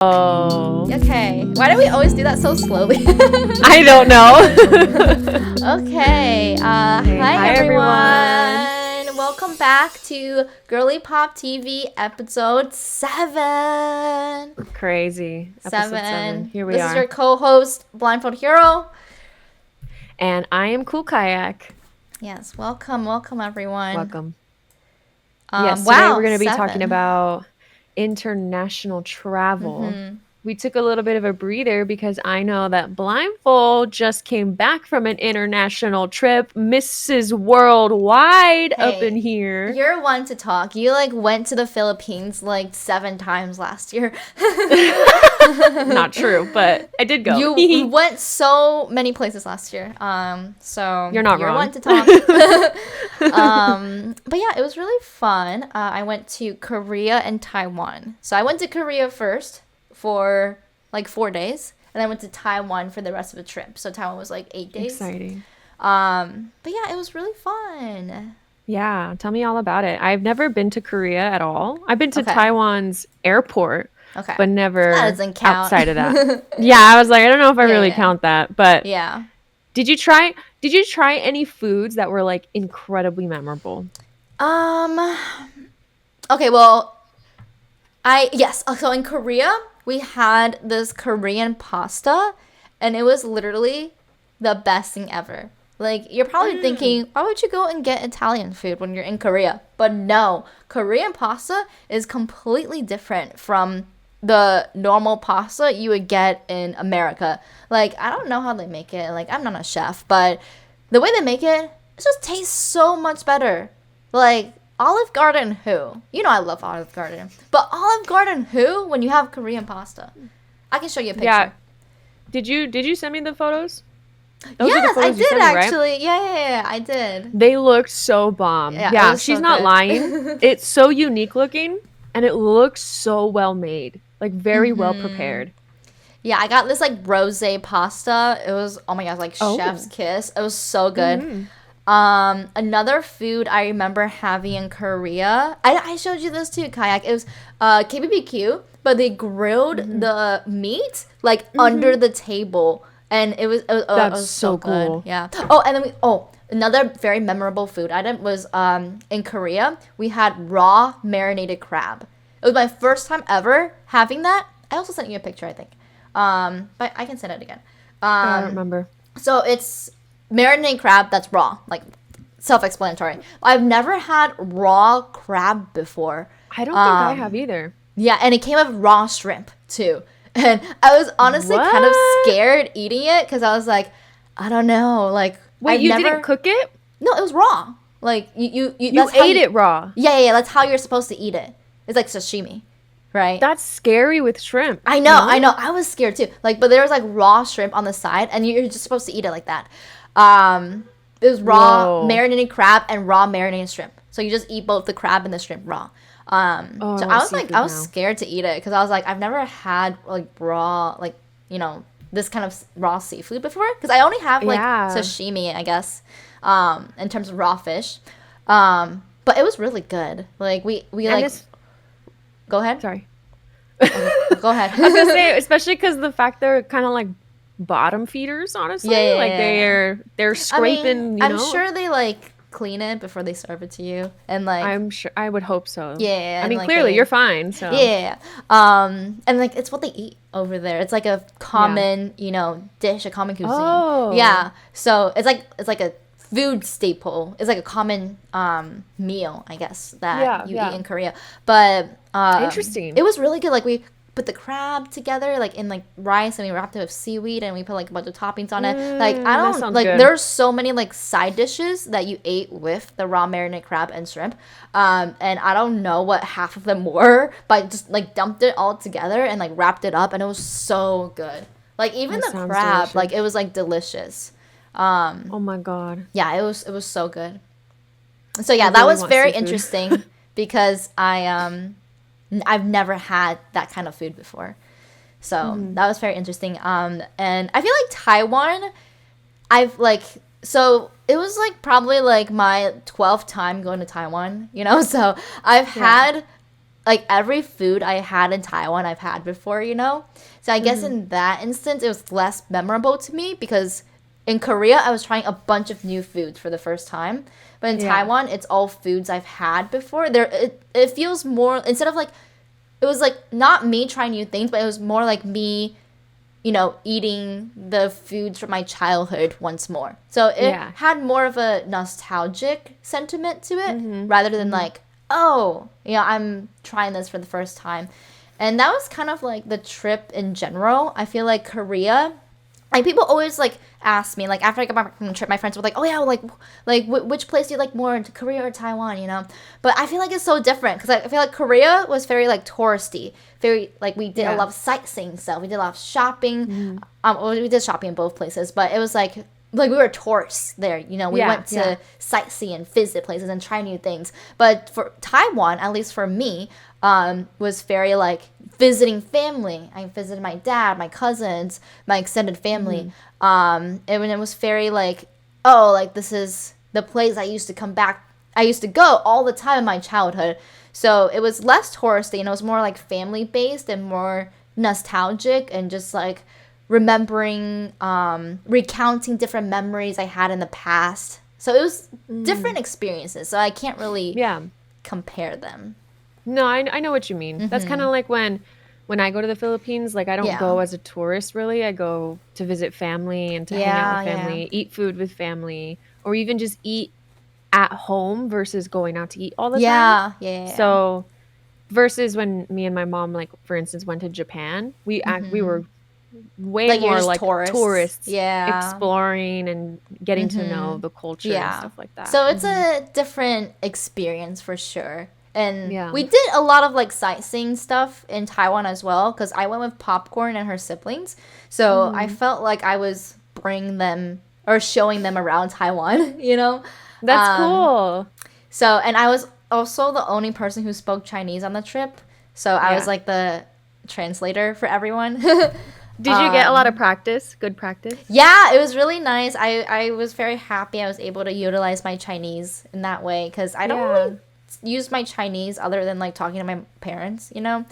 Oh. Okay. Why do we always do that so slowly? I don't know. Okay. Hi everyone. Welcome back to GirlyPop TV episode 7. Crazy. Episode 7. Here we are. This is your co-host, Blindfoldhero. And I am Koolkayak. Yes. Welcome everyone. Welcome. Yes, today wow, we're going to be 7. talking about international travel. We took a little bit of a breather because I know that Blindfold just came back from an international trip. Mrs. Worldwide up in here. You're one to talk. You went to the Philippines 7 times last year. Not true, but I did go. You went so many places last year. So you're wrong. One to talk. But yeah, it was really fun. I went to Korea and Taiwan. So I went to Korea first for 4 days, and I went to Taiwan for the rest of the trip. So Taiwan was 8 days. Exciting. But yeah, it was really fun. Yeah, tell me all about it. I've never been to Korea at all. I've been to Taiwan's airport, but never that doesn't count. Outside of that. Yeah, I was like, I don't know if I really count that, but yeah. Did you try any foods that were incredibly memorable? Okay, well, so in Korea, we had this Korean pasta, and it was literally the best thing ever. You're probably thinking, why would you go and get Italian food when you're in Korea? But no, Korean pasta is completely different from the normal pasta you would get in America. I don't know how they make it. I'm not a chef, but the way they make it just tastes so much better. Olive Garden who? You know I love Olive Garden. But Olive Garden who when you have Korean pasta? I can show you a picture. Yeah. Did you send me the photos? Yes, I did actually. Right? Yeah, I did. They looked so bomb. Yeah, she's so not good. Lying. It's so unique looking, and it looks so well made. Very well prepared. Yeah, I got this rosé pasta. It was, oh my gosh, chef's kiss. It was so good. Another food I remember having in Korea, I showed you this too, Kayak. It was KBBQ, but they grilled the meat under the table, and it was so good. Cool. Yeah. Oh, and then another very memorable food item was in Korea we had raw marinated crab. It was my first time ever having that. I also sent you a picture, I think, but I can send it again. I don't remember. So it's marinated crab that's raw, self-explanatory. I've never had raw crab before. I don't think I have either. Yeah, and it came with raw shrimp too. And I was honestly kind of scared eating it because I was like, I don't know, Wait, didn't cook it? No, it was raw. You ate it raw. Yeah. That's how you're supposed to eat it. It's like sashimi, right? That's scary with shrimp. I know. I was scared too. But there was raw shrimp on the side, and you're just supposed to eat it like that. It was raw marinated crab and raw marinated shrimp. So you just eat both the crab and the shrimp raw. So I was scared to eat it because I was I've never had raw this kind of raw seafood before because I only have sashimi, I guess, in terms of raw fish. But it was really good. Go ahead. Sorry. Okay, go ahead. I was gonna say, especially because the fact they're kind of bottom feeders, honestly. Yeah. They're scraping. I'm sure they clean it before they serve it to you, and I'm sure. I would hope so. Yeah. I mean, clearly you're fine. So yeah. And it's what they eat over there. It's a common dish, a common cuisine. Oh. Yeah. So it's a food staple. It's a common meal, I guess, that you eat in Korea. But interesting. It was really good. We put the crab together in rice, and we wrapped it with seaweed, and we put a bunch of toppings on it. I don't good. There's so many side dishes that you ate with the raw marinated crab and shrimp. And I don't know what half of them were, but I just dumped it all together and wrapped it up, and it was so good. Even the crab, delicious. It was delicious. Oh my god. Yeah, it was so good. So yeah, that was very interesting because I've never had that kind of food before. So that was very interesting. And I feel Taiwan, so it was probably my 12th time going to Taiwan, so I've had like every food I had in Taiwan I've had before, you know? So I guess in that instance it was less memorable to me because in Korea I was trying a bunch of new foods for the first time. But in Taiwan it's all foods I've had before. It feels more instead of like it was like not me trying new things, but it was more like me, you know, eating the foods from my childhood once more. So it had more of a nostalgic sentiment to it rather than like, oh, you know, I'm trying this for the first time. And that was kind of like the trip in general. I feel like Korea, like people always like ask me like after I got back from the trip, my friends were like, oh yeah, which place do you like more, Korea or Taiwan, you know? But I feel like it's so different because I feel like Korea was very like touristy, very like we did a lot of sightseeing stuff, we did a lot of shopping. Well, we did shopping in both places, but it was like we were tourists there, you know. We went to sightsee and visit places and try new things. But for Taiwan, at least for me, was very like visiting family. I visited my dad, my cousins, my extended family. And it was very like, oh, like this is the place I used to come back. I used to go all the time in my childhood. So it was less touristy and it was more like family based and more nostalgic and just like remembering, recounting different memories I had in the past. So it was different experiences. So I can't really compare them. No, I know what you mean. That's kind of like when I go to the Philippines, like I don't go as a tourist really. I go to visit family and to hang out with family, eat food with family, or even just eat at home versus going out to eat all the time. So versus when me and my mom, like for instance, went to Japan, we were way like more like tourists yeah, exploring and getting to know the culture and stuff like that. So it's a different experience for sure. And we did a lot of like sightseeing stuff in Taiwan as well because I went with Popcorn and her siblings. So I felt like I was bringing them or showing them around Taiwan, you know? That's cool. So, and I was also the only person who spoke Chinese on the trip. So I was like the translator for everyone. Did you get a lot of practice? Good practice? Yeah, it was really nice. I was very happy I was able to utilize my Chinese in that way because I don't really use my Chinese other than like talking to my parents, you know?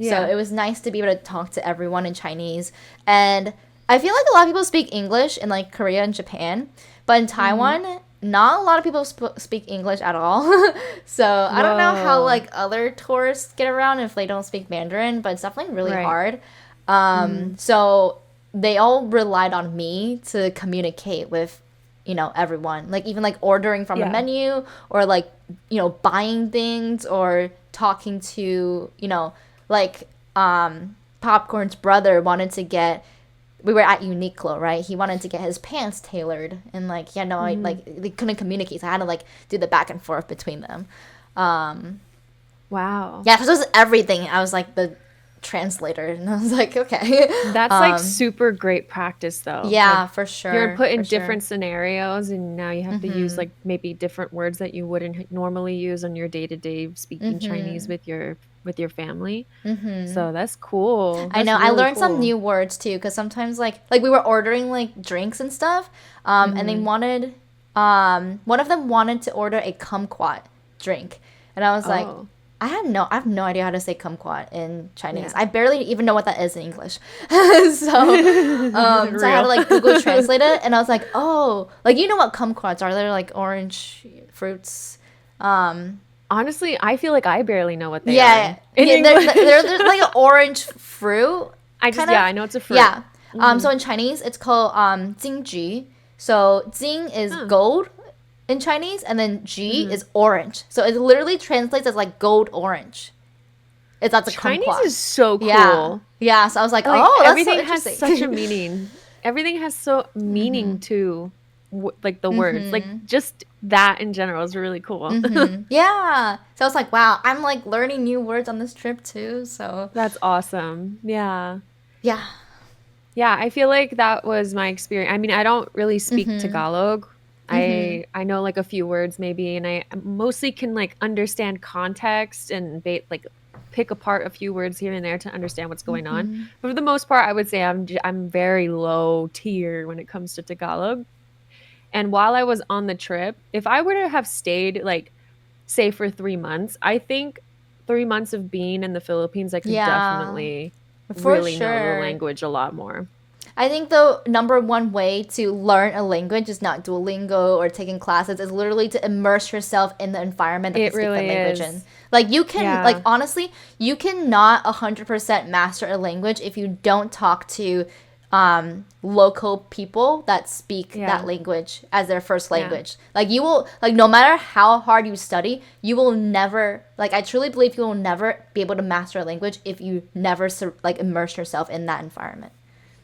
So it was nice to be able to talk to everyone in Chinese. And I feel like a lot of people speak English in like Korea and Japan, but in Taiwan, not a lot of people speak English at all. So I don't know how like other tourists get around if they don't speak Mandarin, but it's definitely really hard. So they all relied on me to communicate with, you know, everyone. Like even like ordering from the menu or like, you know, buying things or talking to, you know, like Popcorn's brother wanted to get, we were at Uniqlo, right? He wanted to get his pants tailored and like, I like they couldn't communicate. So I had to like do the back and forth between them. Wow. Yeah, because it was everything. I was like the translator and I was like, okay. That's like super great practice though. Yeah, like, for sure. You're put in different scenarios and now you have to use like maybe different words that you wouldn't normally use on your day-to-day speaking Chinese with your family. So that's cool. I know. Really I learned some new words too because sometimes like we were ordering like drinks and stuff and they wanted one of them wanted to order a kumquat drink and I was like, I have no idea how to say kumquat in Chinese. I barely even know what that is in English. So I had to like Google Translate it, and I was like, oh, like you know what kumquats are? They're like orange fruits. Honestly, I feel like I barely know what they are. Yeah, they're like an orange fruit. I know it's a fruit. Yeah. So in Chinese, it's called jingju. So jing is gold in Chinese, and then G is orange. So it literally translates as like gold orange. That's a Chinese kumquat. is so cool. Yeah. So I was like, like oh, that's everything so has such a meaning. Everything has so meaning to like the words. Like just that in general is really cool. Yeah. So I was like, wow, I'm like learning new words on this trip too. So that's awesome. Yeah. Yeah. Yeah, I feel like that was my experience. I mean, I don't really speak Tagalog. I know like a few words maybe, and I mostly can like understand context and like pick apart a few words here and there to understand what's going on. But for the most part, I would say I'm very low tier when it comes to Tagalog. And while I was on the trip, if I were to have stayed like say for 3 months, I think 3 months of being in the Philippines, I could Yeah, definitely for really know the sure. language a lot more. I think the number one way to learn a language is not Duolingo or taking classes. Is literally to immerse yourself in the environment that they It speak the really language in. is. Like you can, like Yeah. honestly, you cannot 100% master a language if you don't talk to local people that speak that Yeah. language as their first Yeah. language. Like you will, like no matter how hard you study, you will never, like I truly believe you will never be able to master a language if you never like immerse yourself in that environment.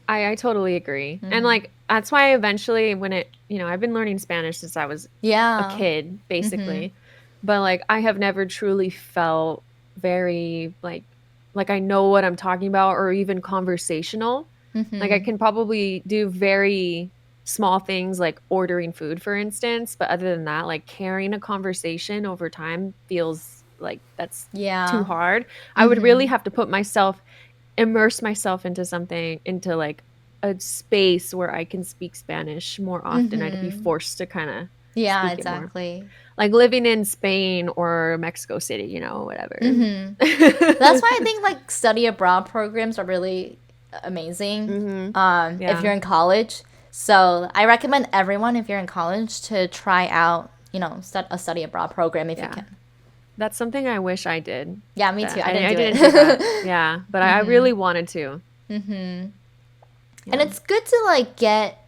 I totally agree. And like that's why eventually when I've been learning Spanish since I was a Yeah. kid, basically. But like I have never truly felt very like I know what I'm talking about or even conversational. Like I can probably do very small things like ordering food, for instance, but other than that, like carrying a conversation over time feels like that's too Yeah. hard. I would really have to immerse myself into something, into like a space where I can speak Spanish more often. I'd be forced to kind of Yeah, speak it more. exactly. Like living in Spain or Mexico City, whatever. That's why I think like study abroad programs are really amazing. If Yeah. you're in college. So I recommend everyone if you're in college to try out, a study abroad program if you Yeah. can. That's something I wish I did. Yeah, me too. That I didn't I do didn't do that. it. Yeah, but I really wanted to. And Yeah. it's good to like get,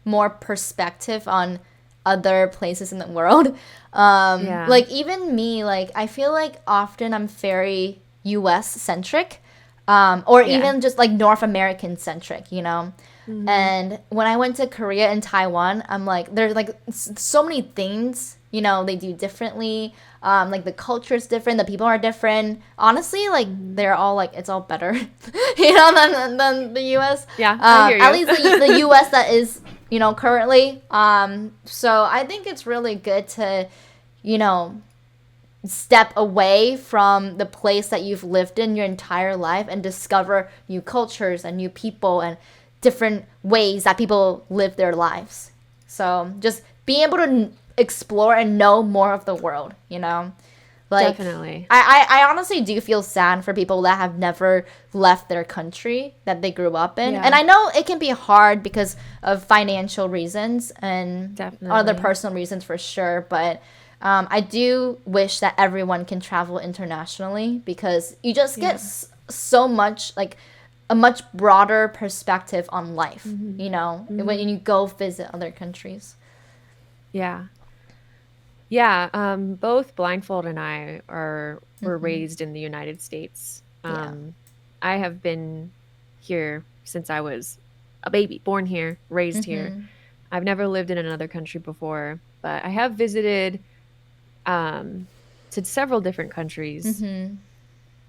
more perspective on other places in the world. Yeah. Like even me, like I feel like often I'm very US centric, or Yeah. even just like North American centric, Hmm. And when I went to Korea and Taiwan, I'm like, there's like so many things, they do differently. Like the culture is different, the people are different. Honestly, like they're all like, it's all better, than the US. Yeah, I hear At you. least the US that is, currently. So I think it's really good to, you know, step away from the place that you've lived in your entire life and discover new cultures and new people and different ways that people live their lives. So just being able to explore and know more of the world, Like, Definitely. I honestly do feel sad for people that have never left their country that they grew up in. And Yeah, I know it can be hard because of financial reasons and other definitely. personal reasons for sure. But I do wish that everyone can travel internationally because you just get Yeah. so much, like, a much broader perspective on life, Hmm. when Hmm. you go visit other countries. Yeah. Yeah, both Blindfold and I were raised in the United States. Yeah. I have been here since I was a baby, born here, raised here. I've never lived in another country before, but I have visited um, to several different countries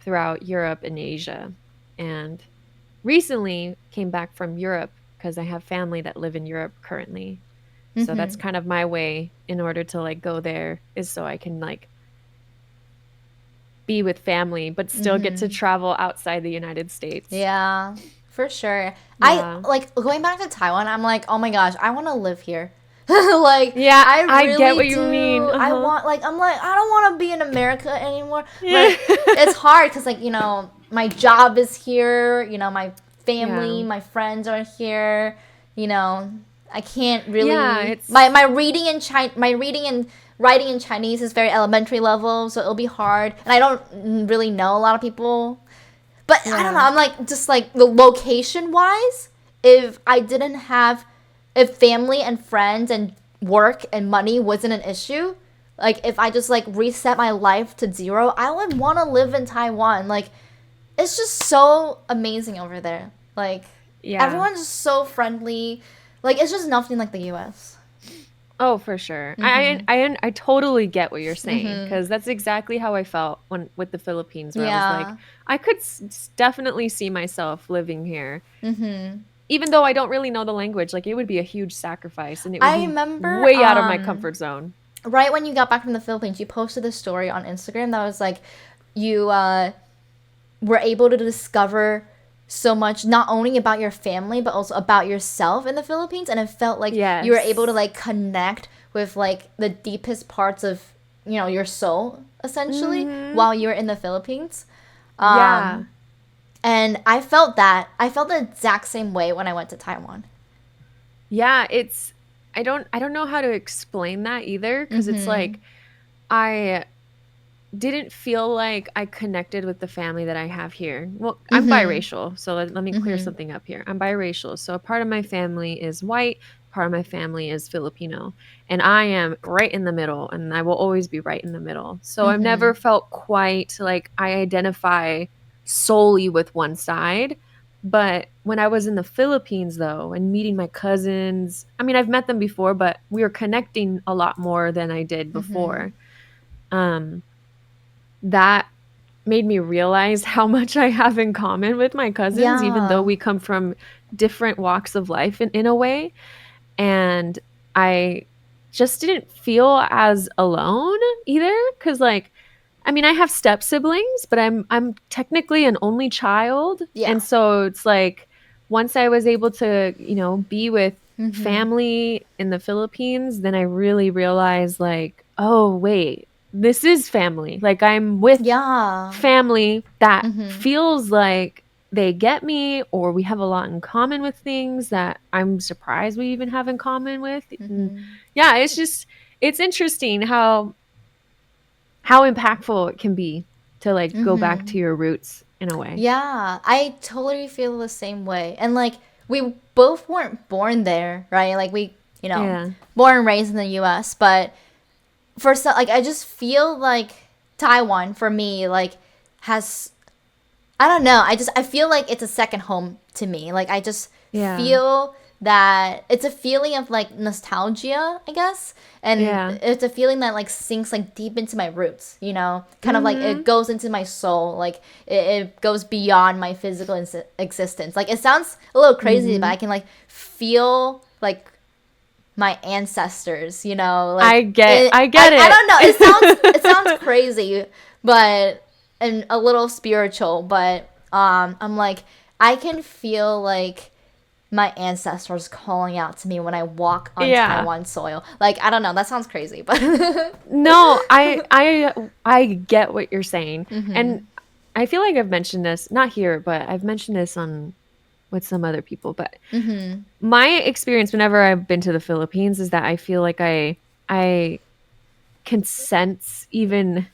throughout Europe and Asia, and recently came back from Europe because I have family that live in Europe currently. So that's kind of my way in order to like go there, is so I can like be with family but still get to travel outside the United States. Yeah, for sure. I Yeah. like going back to Taiwan. I'm like, oh my gosh, I want to live here. Like, Yeah, I I get really what you mean. do. I Uh-huh. want, like, I'm like, I don't want to be in America anymore. Yeah. Like, it's hard because, like, my job is here. My family, Yeah. my friends are here. You know, I can't Yeah, really. My it's my reading in my reading and writing in Chinese is very elementary level, so it'll be hard. And I don't really know a lot of people. But I don't know. yeah. I'm like, just like the location wise, if I didn't have, if family and friends and work and money wasn't an issue, like if I just like reset my life to zero, I would want to live in Taiwan. Like, it's just so amazing over there. Like, Yeah. everyone's just so friendly. Like, it's just nothing like the US. Oh, for sure. I totally get what you're saying because that's exactly how I felt when with the Philippines, where I was like, Yeah. I could definitely see myself living here, even though I don't really know the language. Like, it would be a huge sacrifice, and it would I be remember way out of my comfort zone. right when you got back from the Philippines, you posted a story on Instagram that was like you were able to discover so much not only about your family but also about yourself in the Philippines, and it felt like you were able to Yes. like connect with like the deepest parts of your soul essentially Mm-hmm. while you're in the Philippines. Yeah. And I felt that. I felt the exact same way when I went to Taiwan. Yeah, it's I don't know how to explain that either because it's like I didn't feel like I connected with the family that I have here. Well, I'm biracial, so let me clear something up here. I'm biracial, so a part of my family is white, part of my family is Filipino, and I am right in the middle, and I will always be right in the middle. So I've never felt quite like I identify solely with one side. But when I was in the Philippines, though, and meeting my cousins, I mean, I've met them before, but we were connecting a lot more than I did before. Um, that made me realize how much I have in common with my cousins, even though Yeah. we come from different walks of life in a way. And I just didn't feel as alone either. Cause like, I mean, I have step siblings, but I'm technically an only child. Yeah. And so it's like once I was able to, be with family in the Philippines, then I really realized like, oh, wait, this is family. Like I'm with Yeah. family that feels like they get me or we have a lot in common with things that I'm surprised we even have in common with. And yeah, it's interesting how impactful it can be to like go back to your roots in a way. Yeah, I totally feel the same way. And like we both weren't born there, right? Like we, Yeah. born and raised in the US, but for some, like I just feel like Taiwan for me like has, I don't know, I feel like it's a second home to me. Like I just Yeah. feel that it's a feeling of like nostalgia, I guess. And Yeah. it's a feeling that like sinks like deep into my roots, kind of like it Mhm. goes into my soul. Like it goes beyond my physical existence. Like it sounds a little crazy, but I Mhm. can like feel like my ancestors, like I get it, I I, get I don't know, it sounds it. crazy, but and a little spiritual, but I'm like I can feel like my ancestors calling out to me when I walk on Yeah. Taiwan soil. Like I don't know, that sounds crazy, but No, I get what you're saying. And I feel like I've mentioned this, not here, but I've mentioned this on with some other people, but my experience whenever I've been to the Philippines is that I feel like I can sense even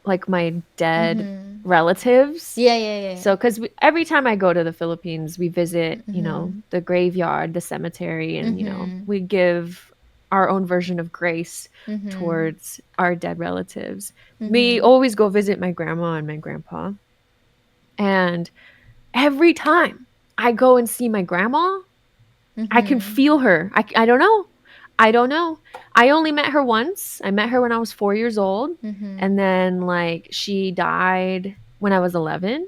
like my dead relatives. yeah, yeah, yeah, yeah. So cuz every time I go to the Philippines, we visit, the graveyard, the cemetery and we give our own version of grace towards our dead relatives. We always go visit my grandma and my grandpa. And every time I go and see my grandma, I can feel her. I don't know. I don't know. I only met her once. I met her when I was 4 years old. And then, like, she died when I was 11.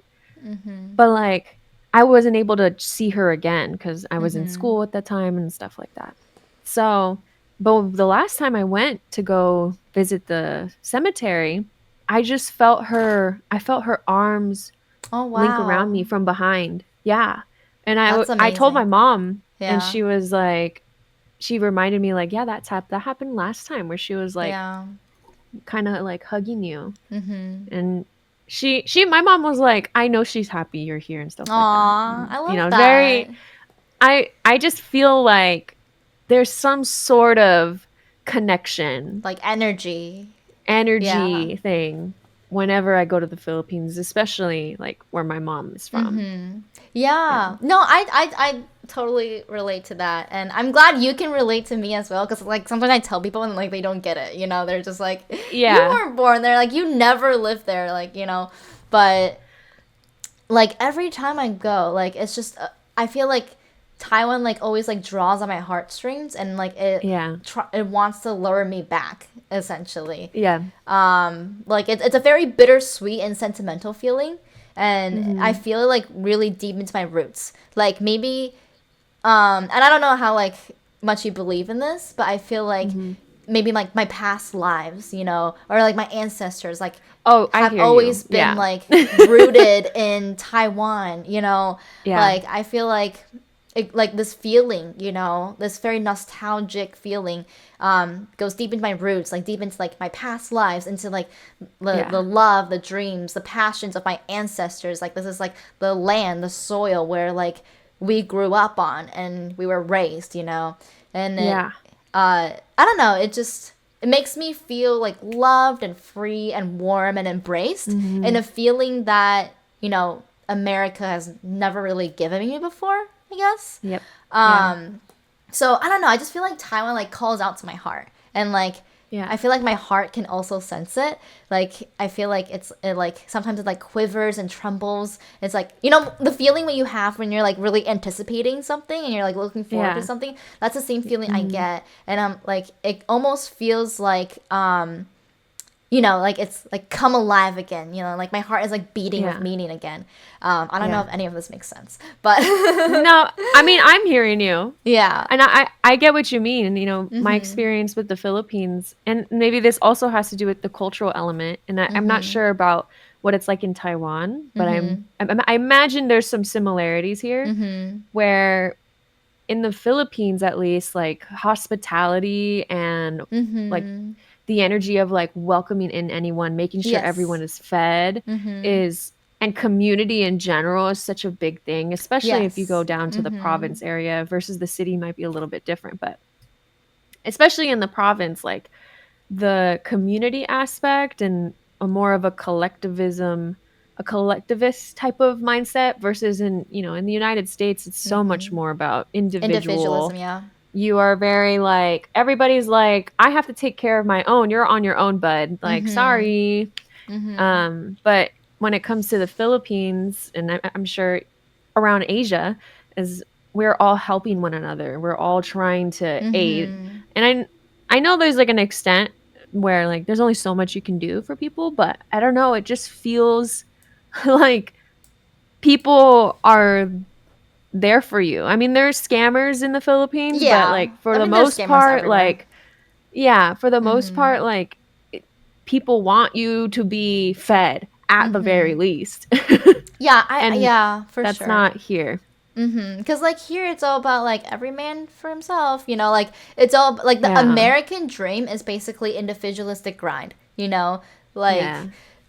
But, like, I wasn't able to see her again because I was in school at that time and stuff like that. So, but the last time I went to go visit the cemetery, I just felt her, I felt her arms Oh link around wow. me from behind. Yeah. And That's I told my amazing. mom and Yeah. she was like she reminded me like, yeah, that happened last time where she was like Yeah. kind of like hugging you. And she my mom was like, I know she's happy you're here and stuff like that. Aw, And, I love that. very I just feel like there's some sort of connection, Like energy. Yeah. energy thing whenever I go to the Philippines, especially like where my mom is from. Yeah. Yeah. No, I totally relate to that. And I'm glad you can relate to me as well. Because, like, sometimes I tell people and, like, they don't get it. They're just like, you Yeah. weren't born there. Like, you never lived there. Like, But, like, every time I go, like, it's just, I feel like Taiwan, like, always, like, draws on my heartstrings. And, like, Yeah. it wants to lure me back, essentially. Yeah. Like it's a very bittersweet and sentimental feeling, and I Mhm. feel it like really deep into my roots. Like maybe, and I don't know how like much you believe in this, but I feel like Mhm. maybe like my past lives, or like my ancestors, like Oh, I have hear you. always been Yeah. like rooted in Taiwan. Yeah. Like I feel like like this feeling, this very nostalgic feeling, goes deep into my roots, like deep into like my past lives, into like the love, the dreams, the passions of my ancestors. Like this is like the land, the soil where like we grew up on and we were raised, and I don't know, it makes me feel like loved and free and warm and embraced, and a feeling that America has never really given me before, I guess. Yep. So I don't know. I just feel like Taiwan like calls out to my heart, and like I feel like my heart can also sense it. Like I feel like it like sometimes it like quivers and trembles. It's like the feeling when you have when you're like really anticipating something and you're like looking forward to something. That's the same feeling I get, and I'm like it almost feels like like it's like come alive again, like my heart is like beating with meaning again. I don't know if any of this makes sense, but no, I mean, I'm hearing you. Yeah. And I get what you mean. My experience with the Philippines, and maybe this also has to do with the cultural element. And I'm not sure about what it's like in Taiwan, but I imagine there's some similarities here where in the Philippines, at least, like hospitality and like the energy of like welcoming in anyone, making sure everyone is fed and community in general is such a big thing, especially if you go down to the province area versus the city might be a little bit different. But especially in the province, like the community aspect and more of a collectivist type of mindset versus in the United States, it's so much more about Individualism, you are very like, everybody's like, I have to take care of my own. You're on your own, bud. Like, sorry. But when it comes to the Philippines, and I'm sure around Asia, is we're all helping one another. We're all trying to aid. And I know there's like an extent where like there's only so much you can do for people, but I don't know. It just feels like people are there for you. I mean, there's scammers in the Philippines, but like for the most part, like people want you to be fed at the very least. That's not here. Because like here it's all about like every man for himself, like it's all like the American dream is basically individualistic grind,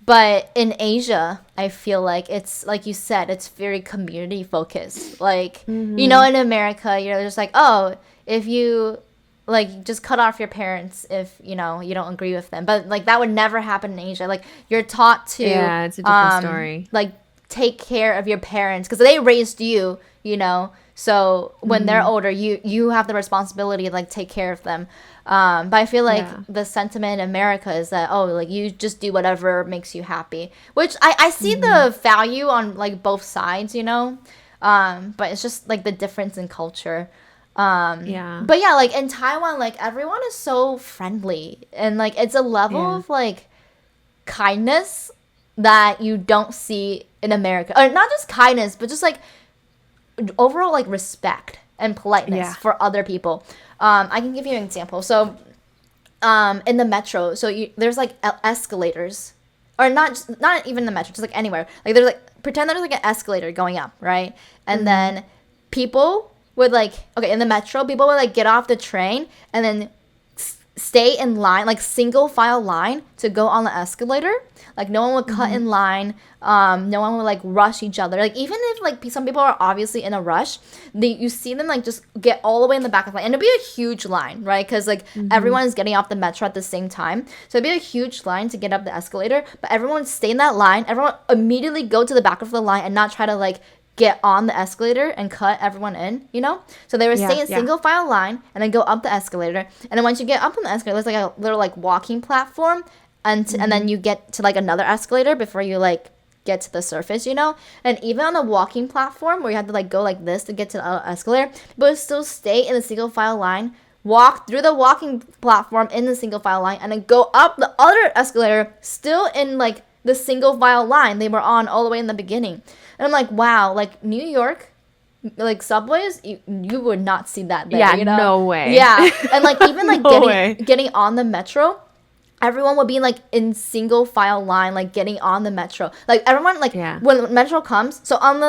but in Asia, I feel like it's like you said, it's very community focused. Like, in America, you're just like, oh, if you like just cut off your parents if you don't agree with them. But like that would never happen in Asia. Like you're taught to it's a different story. Like take care of your parents because they raised you, So when they're older, you have the responsibility to like take care of them. But I feel like the sentiment in America is that, oh, like you just do whatever makes you happy, which I see the value on like both sides, but it's just like the difference in culture. But yeah, like in Taiwan, like everyone is so friendly and like it's a level of like kindness that you don't see in America, or not just kindness, but just like overall like respect and politeness for other people. I can give you an example. So in the metro, there's like escalators, or not even the metro, just like anywhere. Like there's like, pretend there's like an escalator going up, right? And then people would like, okay, in the metro, people would like get off the train and then stay in line, like single file line to go on the escalator. Like no one would cut in line. No one would like rush each other. Like even if like some people are obviously in a rush, you see them like just get all the way in the back of the line, and it'd be a huge line, right? Because like everyone is getting off the metro at the same time, so it'd be a huge line to get up the escalator. But everyone would stay in that line. Everyone immediately go to the back of the line and not try to like get on the escalator and cut everyone in, So they would stay in single file line and then go up the escalator. And then once you get up on the escalator, there's like a little like walking platform, and then you get to like another escalator before you like get to the surface, And even on the walking platform where you have to like go like this to get to the escalator, but still stay in the single file line, walk through the walking platform in the single file line, and then go up the other escalator still in like the single file line they were on all the way in the beginning. And I'm like, wow, like New York, like subways, you would not see that there. No way. Yeah, and like even like getting on the metro, everyone would be like in single file line, like getting on the metro. Like everyone, like when metro comes, so in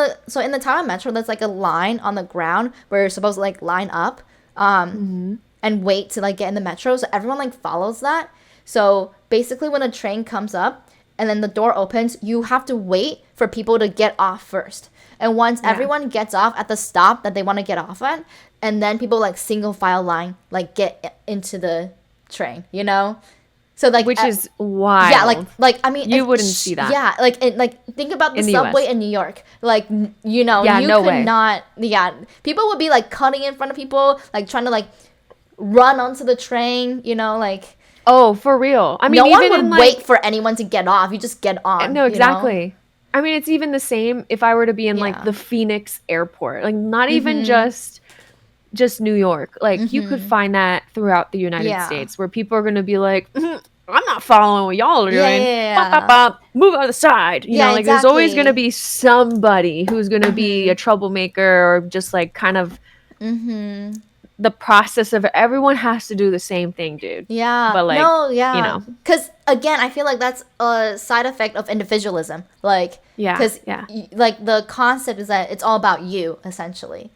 the Taiwan metro, there's like a line on the ground where you're supposed to like line up, and wait to like get in the metro. So everyone like follows that. So basically, when a train comes up and then the door opens, you have to wait for people to get off first. And once everyone gets off at the stop that they want to get off at, and then people like single file line, like get into the train, you know? So like, which is wild. Yeah, like I mean, you wouldn't see that. Yeah, like think about the subway in New York. Like, you know, you could way. not. Yeah, people would be like cutting in front of people, like trying to like run onto the train. You know, like. Oh, for real. I mean, no one would wait for anyone to get off. You just get on. No, exactly. You know? I mean, it's even the same if I were to be in like the Phoenix airport, like not even just New York. Like you could find that throughout the United States where people are going to be like, I'm not following what y'all are doing. Bop, bop, bop. Move on the side. You know, like there's always going to be somebody who's going to be a troublemaker or just like kind of the process of everyone has to do the same thing, dude. Yeah. But like, you know. Because again, I feel like that's a side effect of individualism. Like, because like the concept is that it's all about you, essentially.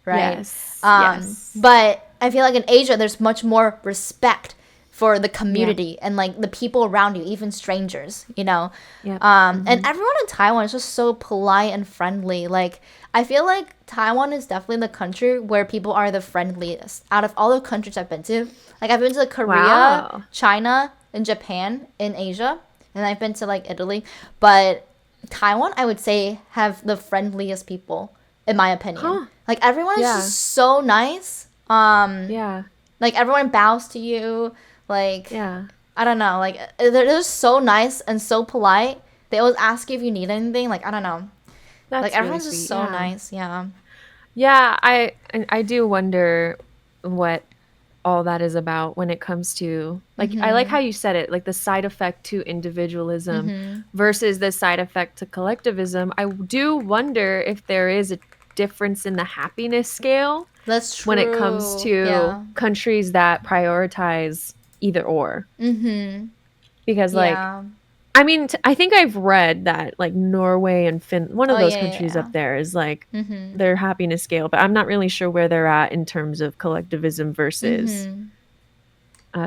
Right? Yes. But I feel like in Asia, there's much more respect for the community and like the people around you, even strangers, you know? And everyone in Taiwan is just so polite and friendly. Like, I feel like Taiwan is definitely the country where people are the friendliest out of all the countries I've been to. Like, I've been to Korea, China, and Japan in Asia, and I've been to like Italy. But Taiwan, I would say, have the friendliest people, in my opinion. Like, everyone is just so nice. Like, everyone bows to you. Like, I don't know. Like, they're just so nice and so polite. They always ask you if you need anything. Like, I don't know. That's like, everyone's really just sweet. so nice. Yeah, I do wonder what all that is about when it comes to like I like how you said it, like the side effect to individualism versus the side effect to collectivism. I do wonder if there is a difference in the happiness scale. That's true. When it comes to countries that prioritize either or. Because like I mean, I think I've read that like Norway and one of those countries up there is like their happiness scale, but I'm not really sure where they're at in terms of collectivism versus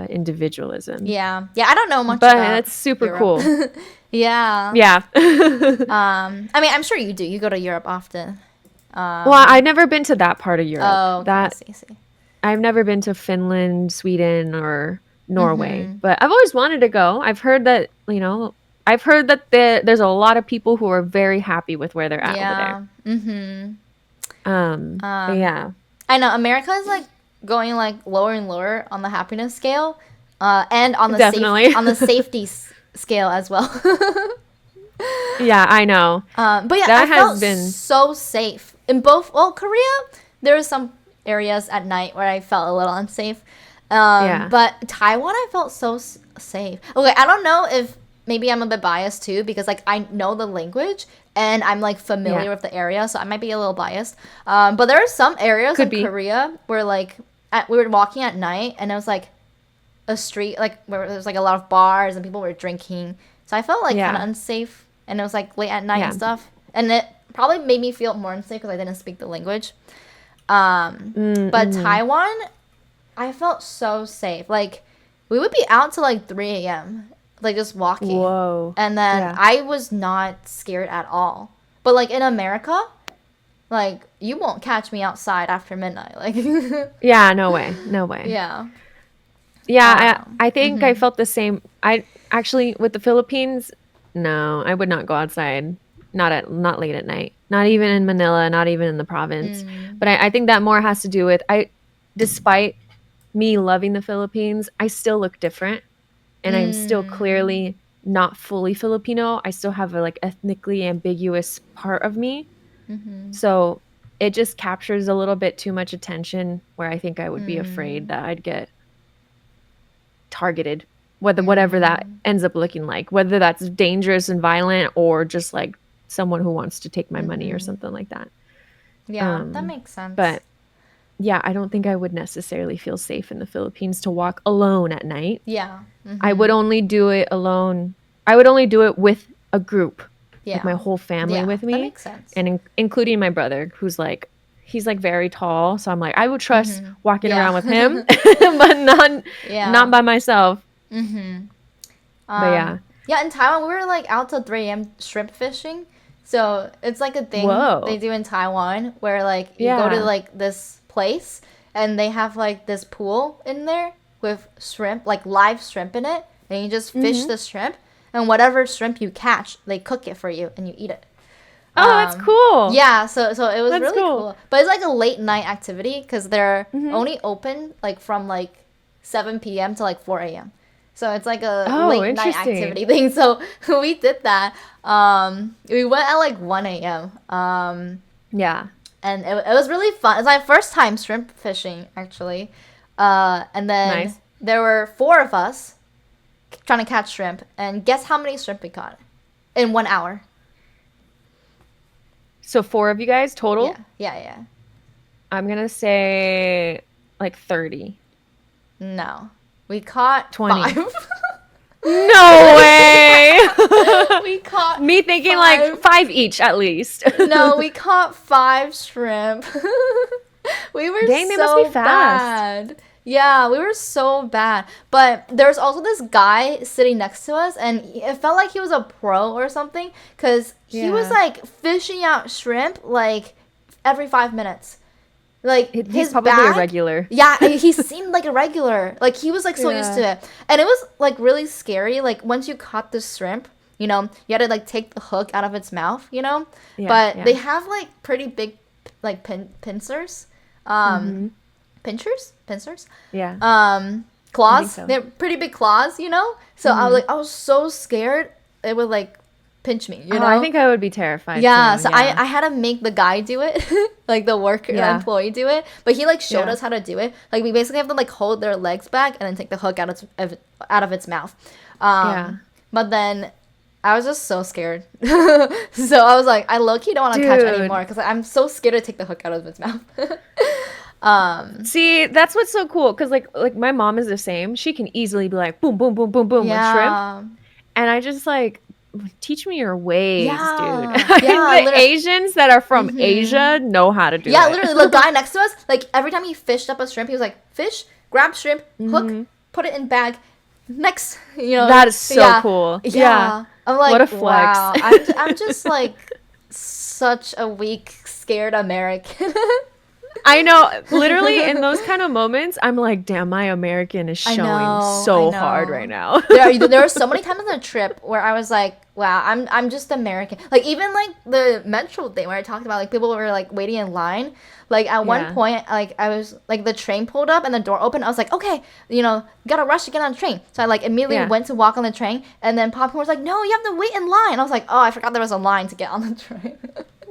individualism. Yeah, I don't know much but about it's super Europe. cool. Yeah. I mean, I'm sure you do. You go to Europe often. Well, I've never been to that part of Europe. Oh, okay. I see. I've never been to Finland, Sweden, or Norway, but I've always wanted to go. I've heard that, you know, there's a lot of people who are very happy with where they're at over there. But yeah. I know America is like going like lower and lower on the happiness scale, and on the on the safety scale as well. Yeah, I know. But yeah, I felt so safe in both. Well, Korea, there were some areas at night where I felt a little unsafe. But Taiwan, I felt so safe. Okay, I don't know if maybe I'm a bit biased too, because like I know the language and I'm like familiar with the area, so I might be a little biased. But there are some areas in Korea where like we were walking at night and it was like a street like where there was like a lot of bars and people were drinking. So I felt like kind of unsafe, and it was like late at night and stuff. And it probably made me feel more unsafe because I didn't speak the language. But Taiwan, I felt so safe. Like, we would be out till like 3 a.m., like just walking. Whoa. And then I was not scared at all. But like in America, like you won't catch me outside after midnight. Like, yeah, no way. Yeah, I think I felt the same. I actually, with the Philippines, no, I would not go outside. Not late at night. Not even in Manila, not even in the province. But I think that more has to do with despite me loving the Philippines, I still look different, and I'm still clearly not fully Filipino. I still have a like ethnically ambiguous part of me. So it just captures a little bit too much attention, where I think I would be afraid that I'd get targeted, whatever that ends up looking like, whether that's dangerous and violent or just like someone who wants to take my money or something like that. Yeah, that makes sense. But yeah, I don't think I would necessarily feel safe in the Philippines to walk alone at night. Yeah. I would only do it alone. I would only do it with a group, like my Yeah. whole family Yeah. with That me, makes sense. and including my brother, who's like, he's like very tall, so I'm like, I would trust walking around with Yeah. him, but not Yeah. by myself. But yeah, Yeah, in Taiwan, we were like out till 3 a.m. shrimp fishing. So it's like a thing they whoa, do in Taiwan where like you go to yeah, like this place and they have like this pool in there with shrimp, like live shrimp in it. And you just fish the shrimp. And whatever shrimp you catch, they cook it for you and you eat it. oh, that's cool. Yeah, so it was That's really cool. cool. But it's like a late night activity because they're only open like from like 7 p.m. to like 4 a.m. So it's like a Oh, late night interesting. activity thing. So we did that. We went at like 1 a.m. Yeah, And it was really fun. It's my first time shrimp fishing actually. And then nice. there were 4 of us trying to catch shrimp. And guess how many shrimp we caught in 1 hour? So 4 of you guys total? Yeah. I'm gonna say like 30. No. We caught 20. 5. No way. We caught Me thinking 5. like 5 each at least. No, we caught 5 shrimp. We were Dang, they so must be fast. bad. Yeah, we were so bad. But there's also this guy sitting next to us, and it felt like he was a pro or something, because he was Yeah. like fishing out shrimp like every 5 minutes. Like He's his probably a bag, regular. yeah, he seemed like a regular. Like he was like so used to Yeah. it. And it was like really scary. Like once you caught the shrimp, you had to like take the hook out of its mouth, Yeah, But yeah. they have like pretty big like pincers. Pincers? Yeah. I think Claws. so. They're pretty big claws, So I was so scared it would like pinch me, Oh, I think I would be terrified yeah, too. so I had to make the guy do it, like the worker, the Yeah. employee do it. But he like showed Yeah. us how to do it. Like we basically have to like hold their legs back and then take the hook out of its mouth. Yeah. But then I was just so scared, so I was like, I low key don't want to catch Dude. anymore because I'm so scared to take the hook out of its mouth. See, that's what's so cool because like my mom is the same. She can easily be like boom, boom, boom, boom, boom with shrimp, Yeah, and I just like teach me your ways, yeah, dude. yeah. The Asians that are from Asia know how to do Yeah, it. literally, the guy next to us, like every time he fished up a shrimp, he was like, fish, grab shrimp, hook, put it in bag. Next, That is so cool. Yeah. I'm like, What a flex. wow. I'm just like such a weak, scared American. I know. Literally, in those kind of moments, I'm like, damn, my American is showing so I hard know. right now. There were so many times on the trip where I was like, wow, I'm just American. Like even like the metro thing where I talked about like people were like waiting in line. Like at one Yeah. point, like I was like the train pulled up and the door opened. I was like, okay, gotta rush to get on the train. So I like immediately Yeah. went to walk on the train, and then Popcorn was like, no, you have to wait in line. I was like, oh, I forgot there was a line to get on the train.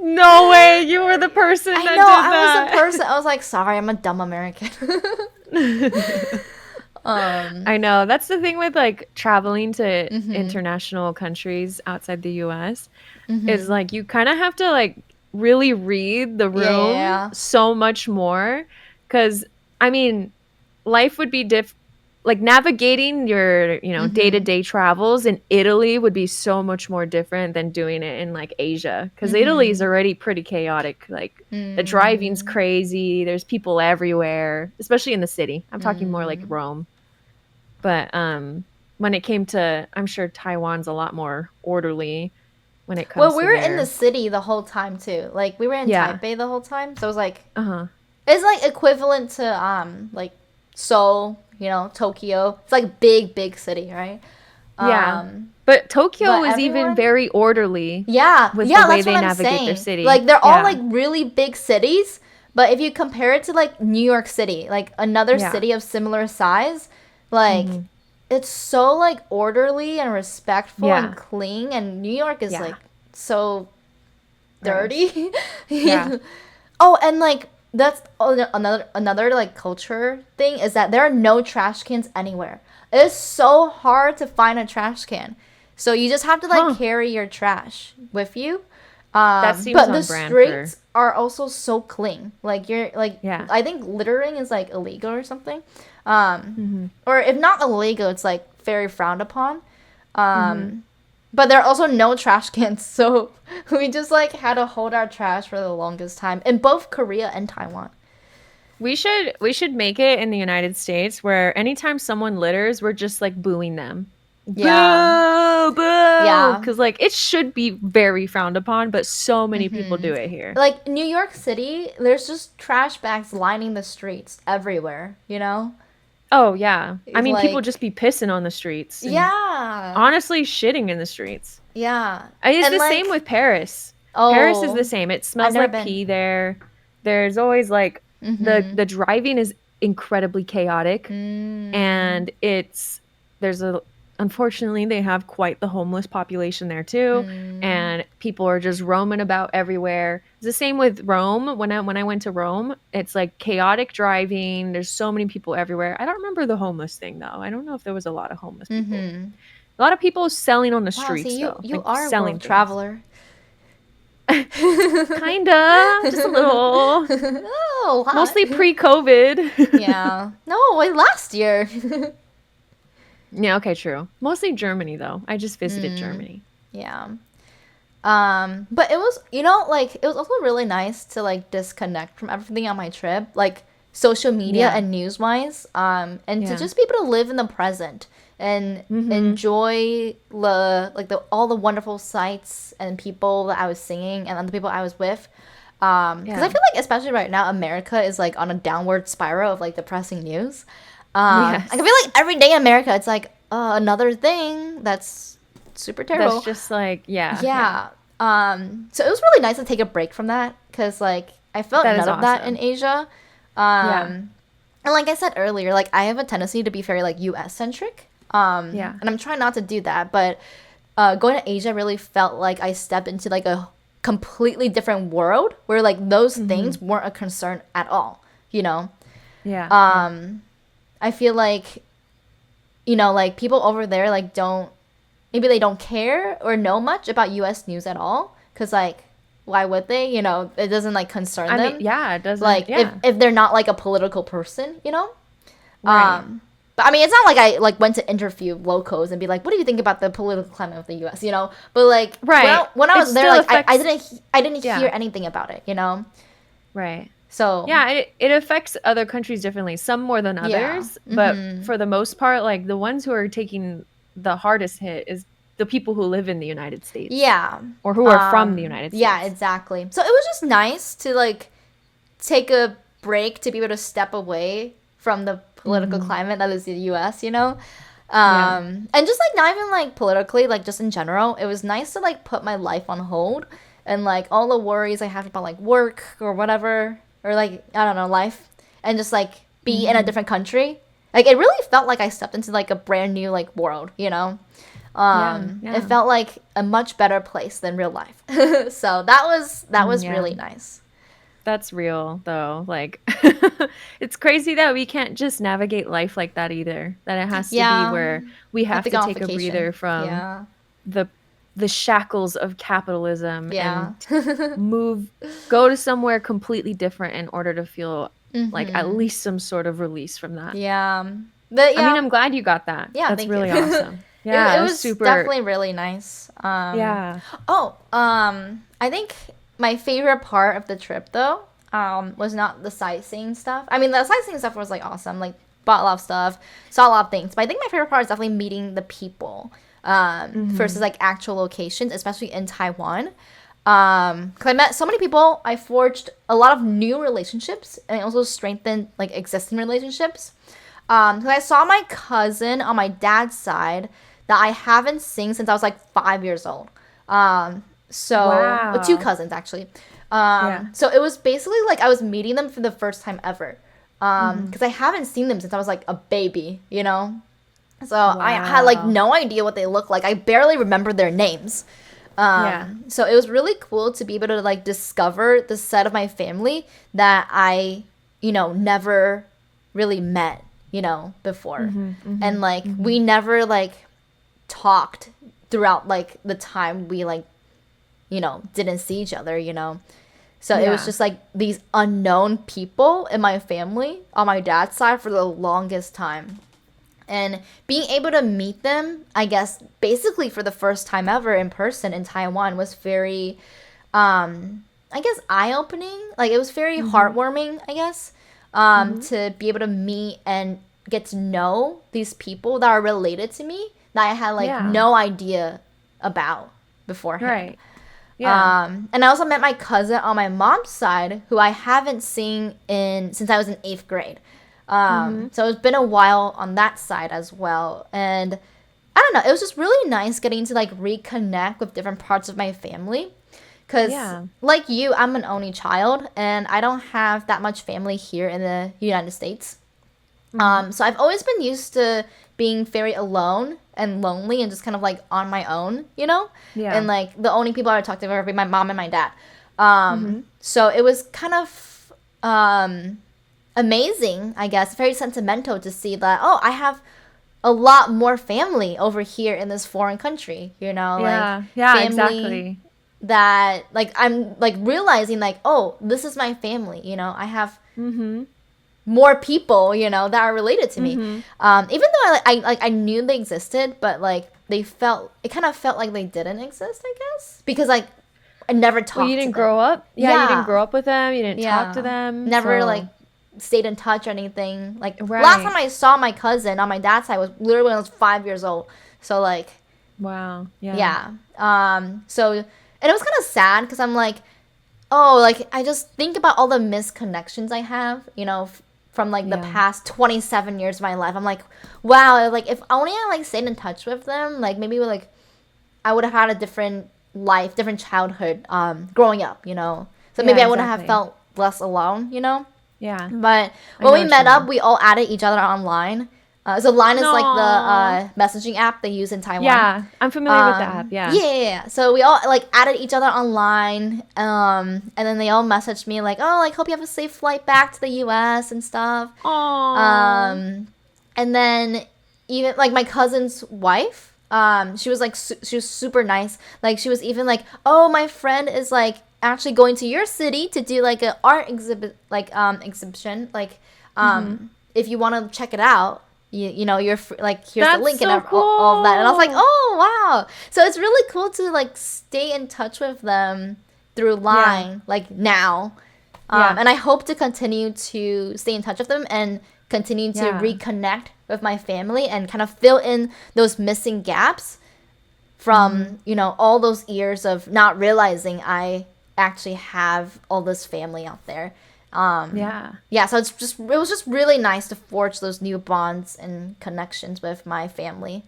No way, you were the person I that know, did I that. was the person. I was like, sorry, I'm a dumb American. I know. That's the thing with like traveling to international countries outside the US is like you kind of have to like really read the room Yeah. so much more cuz I mean, life would be like navigating your, day-to-day travels in Italy would be so much more different than doing it in like Asia cuz Italy is already pretty chaotic. Like the driving's crazy, there's people everywhere, especially in the city. I'm talking more like Rome. But when it came to, I'm sure Taiwan's a lot more orderly when it comes Well, to we were in their- the city the whole time too. Like we were in Yeah. Taipei the whole time, so it was like Uh-huh. it's like equivalent to like Seoul, Tokyo. It's like big city, right? Yeah. But Tokyo but is even everyone- very orderly. Yeah, With yeah, the way that's they what I'm navigate saying. their city. Like they're all Yeah. like really big cities, but if you compare it to like New York City, like another Yeah. city of similar size, like it's so like orderly and respectful Yeah. and clean, and New York is Yeah. like so Gross. dirty. Yeah. Oh, and like that's another like culture thing is that there are no trash cans anywhere. It's so hard to find a trash can. So you just have to like Huh. carry your trash with you. That seems But the on brand for. streets are also so clean. Like you're like, Yeah. I think littering is like illegal or something. Mhm. Or if not illegal, it's like very frowned upon. Mhm. But there are also no trash cans, so we just like had to hold our trash for the longest time in both Korea and Taiwan. We should make it in the United States where anytime someone litters, we're just like booing them. Yeah. Boo, boo, Yeah. because like it should be very frowned upon, but so many people do it here. Like New York City, there's just trash bags lining the streets everywhere, you know? Oh yeah, I It's mean people like, just be pissing on the streets and yeah. honestly shitting in the streets. Yeah. It's And the same like, with Paris. Paris is the oh, same. It I've smells never like been. pee there. There's always like Mm-hmm. the driving is incredibly chaotic, Mm. and there's a unfortunately they have quite the homeless population there too, Mm. and people are just roaming about everywhere. It's the same with Rome. When I went to Rome, it's like chaotic driving. There's so many people everywhere. I don't remember the homeless thing though. I don't know if there was a lot of homeless people. Mm-hmm. A lot of people selling on the Wow, see, streets you though, you like are a selling world things. traveler. Kinda, just a little. Oh, a lot. Mostly pre-COVID. Yeah. No, wait, last year. Yeah, okay, true. Mostly Germany though. I just visited Germany. Yeah. But it was, like it was also really nice to like disconnect from everything on my trip, like social media Yeah. and news wise, and to Yeah. just be able to live in the present and Mhm. enjoy the all the wonderful sights and people that I was singing and the people I was with. Because I Yeah. feel like especially right now, America is like on a downward spiral of like depressing news. I Yes. feel like every day in America, it's like another thing that's super That's terrible. just like yeah, yeah. Yeah. So it was really nice to take a break from that because like I felt That is none of that in awesome. Asia. Yeah. And like I said earlier, like I have a tendency to be very like US centric. Yeah. And I'm trying not to do that, but going to Asia really felt like I stepped into like a completely different world where like those Mhm. things weren't a concern at all, you know? Yeah. Yeah. Um, I feel like, like people over there like don't maybe they don't care or know much about US news at all cuz like why would they? It doesn't like concern I mean, them. yeah, it doesn't Like if yeah. if they're not like a political person. Right. But I mean, it's not like I like went to interview locals and be like, "What do you think about the political climate of the U.S.?" But like Right. when I It was there, still like I affects didn't yeah. hear anything about it. Right. So Yeah, it affects other countries differently, some more than yeah, others, but for the most part, like the ones who are taking the hardest hit is the people who live in the United States yeah, or who are from the United yeah, States. exactly. So it was just nice to like take a break to be able to step away from the political Mhm. climate that is the U.S. Yeah. And just like not even like politically, like just in general, it was nice to like put my life on hold and like all the worries I have about like work or whatever or like I don't know life and just like be in a Mhm. different country. Like it really felt like I stepped into like a brand new like world. Yeah. It Yeah. felt like a much better place than real life. So that was Yeah. really nice. That's real though. Like it's crazy that we can't just navigate life like that either. That it has to be Yeah, where we have have to to go on take a vacation. breather from Yeah, the the shackles of capitalism yeah. and move go to somewhere completely different in order to feel like at Mm-hmm. least some sort of release from that. Yeah. But I mean, yeah, I'm glad you got that. yeah, That's thank you. really awesome. It Yeah, it's was super definitely really nice. yeah. I think my favorite part of the trip though, was not the sightseeing stuff. I mean, the sightseeing stuff was like awesome, like bought a lot of stuff, saw a lot of things. But I think my favorite part is definitely meeting the people, versus Mhm. like actual locations, especially in Taiwan. Because I met so many people, I forged a lot of new relationships, and I also strengthened like existing relationships. Because I saw my cousin on my dad's side that I haven't seen since I was like 5 years old. Well, two Wow. cousins actually. Yeah. So it was basically like I was meeting them for the first time ever. Mhm. Because I haven't seen them since I was like a baby. So I had like Wow. no idea what they looked like. I barely remember their names. Yeah. So it was really cool to be able to like discover the side of my family that I never really met before. Mhm. And Mhm. like Mhm. we never like talked throughout like the time we like didn't see each other, So it was just like these unknown people in my family on my dad's side for the longest time. And being able to meet them, I guess, basically for the first time ever in person in Taiwan was very, I guess, eye-opening. Like, it was very heartwarming, I guess, to be able to meet and get to know these people that are related to me that I had, like, no idea about beforehand. Right. Yeah. And I also met my cousin on my mom's side, who I haven't seen since I was in 8th grade. So it's been a while on that side as well. And I don't know, it was just really nice getting to like reconnect with different parts of my family. Because like you, I'm an only child and I don't have that much family here in the United States. So I've always been used to being very alone and lonely and just kind of like on my own, And like the only people I would talk to would be my mom and my dad. So it was kind of amazing, I guess, very sentimental to see that, oh, I have a lot more family over here in this foreign country, like family exactly. that like I'm like realizing like, oh, this is my family, I have more people, that are related to me. Even though I knew they existed, but like it kind of felt like they didn't exist, I guess, because like I never talked to them. Well, you didn't grow up? Yeah, you didn't grow up with them. You didn't talk to them. Never like stayed in touch or anything. Like last time I saw my cousin on my dad's side was literally when I was 5 years old. So like, wow. Yeah. So, and it was kind of sad because I'm like, oh, like I just think about all the misconnections I have, from like the past 27 years of my life. I'm like, wow, like if only I like stayed in touch with them, like maybe like I would have had a different life, different childhood, growing up, So maybe I wouldn't have felt less alone, Yeah. But when we met up, we all added each other online. So Line is like the messaging app they use in Taiwan. Yeah, I'm familiar with the app. Yeah. Yeah. So we all like added each other online. And then they all messaged me like, oh, like hope you have a safe flight back to the U.S. and stuff. Aww. And then even like my cousin's wife, she was like she was super nice. Like she was even like, oh, my friend is like actually going to your city to do like an art exhibition. Like if you want to check it out. You're like, here's the link, so and cool. all of that. And I was like, oh, wow. So it's really cool to like stay in touch with them through Line, like now. And I hope to continue to stay in touch with them and continue to reconnect with my family and kind of fill in those missing gaps from, all those years of not realizing I actually have all this family out there. So it was just really nice to forge those new bonds and connections with my family.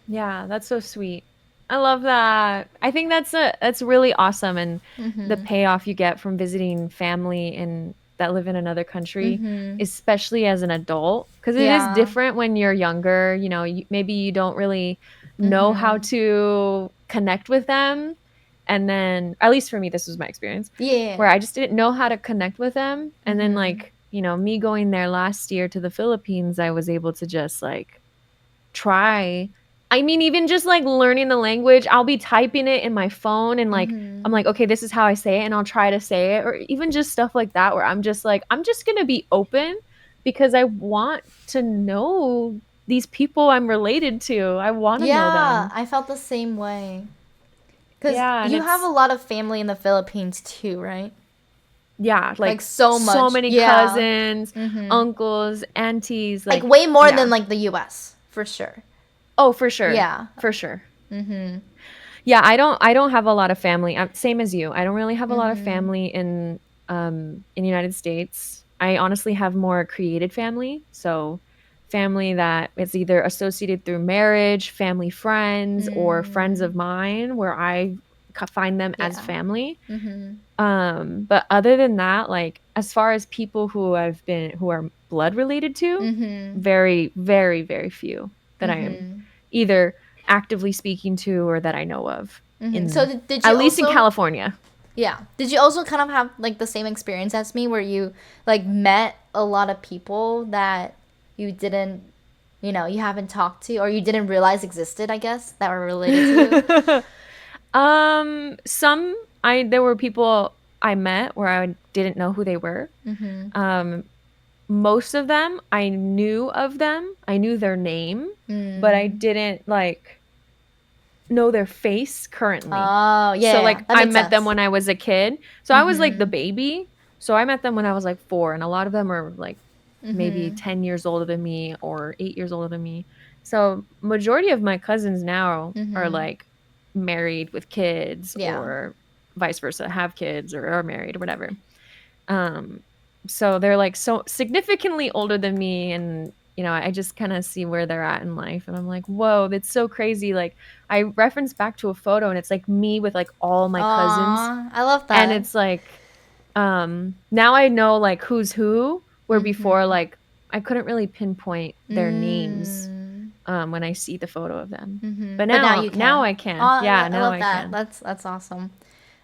Yeah, that's so sweet. I love that. I think that's really awesome, and the payoff you get from visiting family that live in another country, especially as an adult, because it is different when you're younger. Maybe you don't really know how to connect with them. And then, at least for me, this was my experience. Yeah. Where I just didn't know how to connect with them. And then, like, me going there last year to the Philippines, I was able to just, like, try. I mean, even just, like, learning the language, I'll be typing it in my phone. And, like, I'm like, okay, this is how I say it. And I'll try to say it. Or even just stuff like that where I'm just, like, I'm just going to be open because I want to know these people I'm related to. I want to know them. Yeah, I felt the same way. Because you have a lot of family in the Philippines too, right? Yeah, like so much. So many cousins, uncles, aunties. Like way more than like the U.S. for sure. Oh, for sure. Yeah. For sure. Yeah, I don't have a lot of family. Same as you. I don't really have a lot of family in the United States. I honestly have more created family. So family that is either associated through marriage, family friends, or friends of mine where I find them as family. But other than that, like as far as people who are blood related to, very, very, very few that I am either actively speaking to or that I know of. So did you at least in California. Yeah. Did you also kind of have like the same experience as me where you like met a lot of people that you didn't, you haven't talked to or you didn't realize existed, I guess, that were related to you? Some I there were people I met where I didn't know who they were. Mm-hmm. Um, most of them I knew of them. I knew their name, but I Mm. didn't like know their face currently. Oh, yeah, So yeah, yeah. like That I makes met them sense. when I was a kid. So I was like the Mm-hmm. baby. So I met them when I was like 4 and a lot of them are like maybe Mm-hmm. 10 years older than me or 8 years older than me. So majority of my cousins now are Mm-hmm. like married with kids Yeah. or vice versa, have kids or are married or whatever. Um, so they're like so significantly older than me and I just kind of see where they're at in life and I'm like, "Whoa, that's so crazy." Like I reference back to a photo and it's like me with like all my cousins Aw, I love and that. it's like now I know like who's who where before Mm-hmm. like I couldn't really pinpoint their names Mm. when I see the photo of them. Mm-hmm. But But now now you now can. I Oh, can. Yeah, I now love I that. can. That's awesome.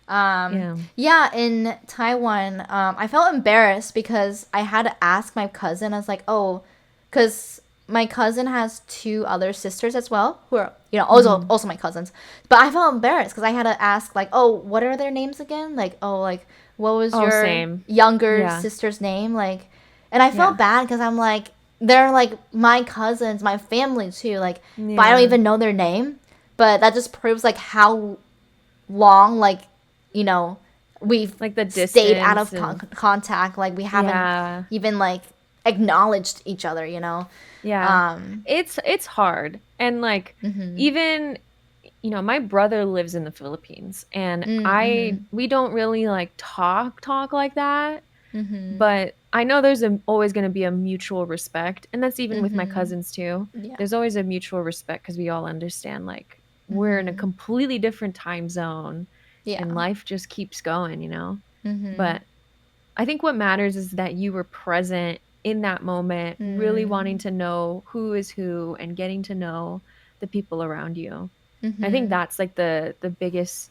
Yeah. Yeah, in Taiwan, I felt embarrassed because I had to ask my cousin. I was like, oh, because my cousin has two other sisters as well, who are Mhm. also my cousins. But I felt embarrassed because I had to ask like, oh, what are their names again? Like, oh, like what was Oh, your same. younger Yeah. sister's name? Like, and I felt Yeah. bad because I'm like, they're like my cousins, my family too. Like, but I don't Yeah. even know their name. But that just proves like how long like you know we've Like the stayed out distance of and contact, like we haven't yeah. even like acknowledged each other, you know. Yeah. um It's hard. And like mhm. even my brother lives in the Philippines and Mhm. we don't really like talk like that, Mhm. but I know there's always going to be a mutual respect and that's even with my Mhm. cousins too. Yeah. There's always a mutual respect because we all understand like we're in a Mhm. completely different time zone and Yeah. life just keeps going. Mhm. But I think what matters is that you were present in that moment, really wanting Mm. to know who is who and getting to know the people around you. I think Mhm. that's like the biggest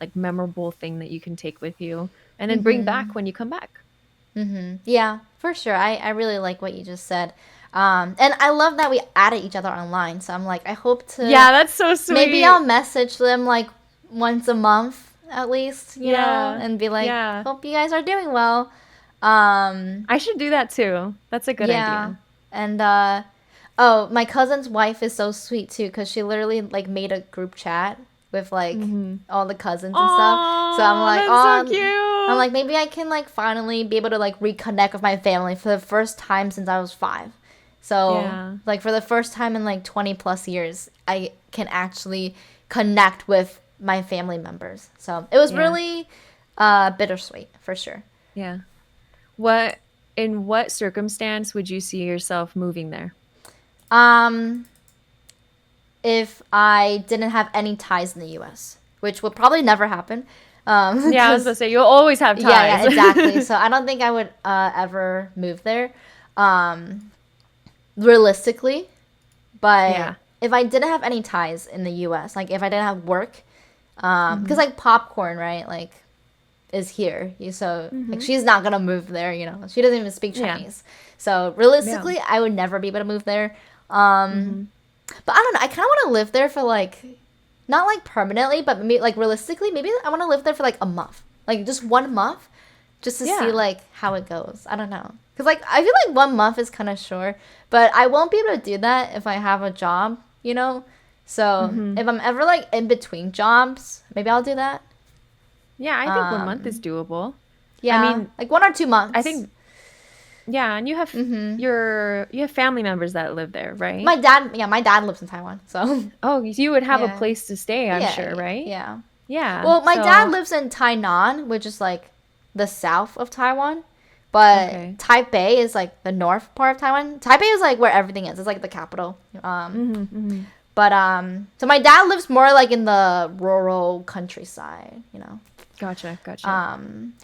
like memorable thing that you can take with you and then bring back Mhm. when you come back. Yeah, for sure. I really like what you just said. And I love that we added each other online. So I'm like, I hope to Yeah, that's so maybe I'll sweet. message them like once a month at least, Yeah. and be like, Yeah. hope you guys are doing well. Um, I should do that too. That's a good yeah. idea. And oh, my cousin's wife is so sweet too, because she literally like made a group chat with like Mhm. all the cousins and stuff. So Oh, that's so I'm cute. like, maybe I can like finally be able to like reconnect with my family for the first time since I was 5. So Yeah. like for the first time in like 20 plus years, I can actually connect with my family members. So it was Yeah. really bittersweet for sure. Yeah. What in what circumstance would you see yourself moving there? Um, if I didn't have any ties in the U.S., which would probably never happen. Yeah, I was about to Because say you'll always have yeah, ties. exactly. So I don't think I would ever move there, um, realistically. But Yeah. if I didn't have any ties in the U.S., like if I didn't have work, because Mhm. like popcorn, right, like is here, so like Mhm. she's not gonna move there. She doesn't even speak Yeah. Chinese. So Yeah. realistically, I would never be able to move there. Um, Mhm. but I don't know. I kind of want to live there for like, not like permanently, but maybe like realistically, maybe I want to live there for like a month, like just 1 month, just to see Yeah. like how it goes. I don't know, cause like I feel like 1 month is kind of short, but I won't be able to do that if I have a job, you know. So Mhm. if I'm ever like in between jobs, maybe I'll do that. Yeah, I think 1 month is Um, doable. I yeah, mean, like 1 or 2 months. I think yeah, and you have family members that live there, right? My dad lives in Taiwan, so Oh, you would have a yeah, place to stay, I'm yeah, sure, right? yeah. Yeah. Well, my dad So, lives in Tainan, which is like the south of Taiwan. But okay. Taipei is like the north part of Taiwan. Taipei is like where everything is. It's like the capital. Mhm. Mhm. So my dad lives more like in the rural countryside. Gotcha. Gotcha.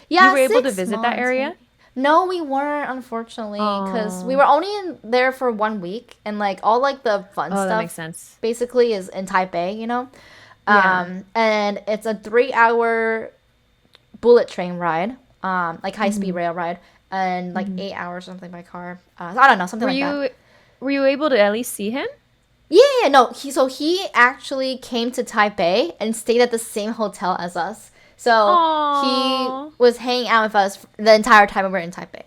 You Yeah, were able to six visit that months area? maybe. No, we weren't, unfortunately, because we Oh. were only in there for 1 week, and like all like the fun Oh, that makes stuff sense. basically is in Taipei. Yeah. And it's a 3 hour bullet train ride, like high speed Mhm. rail ride, and like Mhm. 8 hours or something by car. So I don't know, something Were like that. you were you able to at least see him? Yeah, no. He actually came to Taipei and stayed at the same hotel as us. So he Oh. was hanging out with us the entire time we were in Taipei.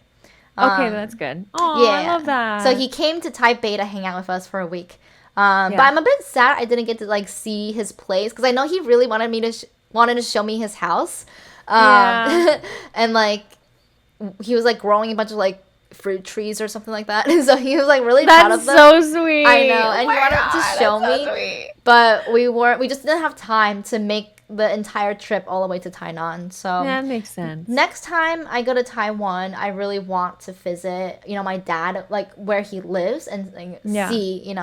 Okay, that's Um, good. Oh, I yeah. love So that. he came to Taipei to hang out with us for a week. But Yeah. I'm a bit sad I didn't get to like see his place because I know he really wanted me to wanted to show me his house. Um, Yeah. and like he was like growing a bunch of like fruit trees or something like that. So he was like really proud of That's them. so I sweet. know, Oh and he my wanted to God, show that's me, so sweet. but we just didn't have time to make the entire trip all the way to Tainan. So Yeah, that makes sense. next time I go to Taiwan, I really want to visit, my dad, like where he lives and like, Yeah. see,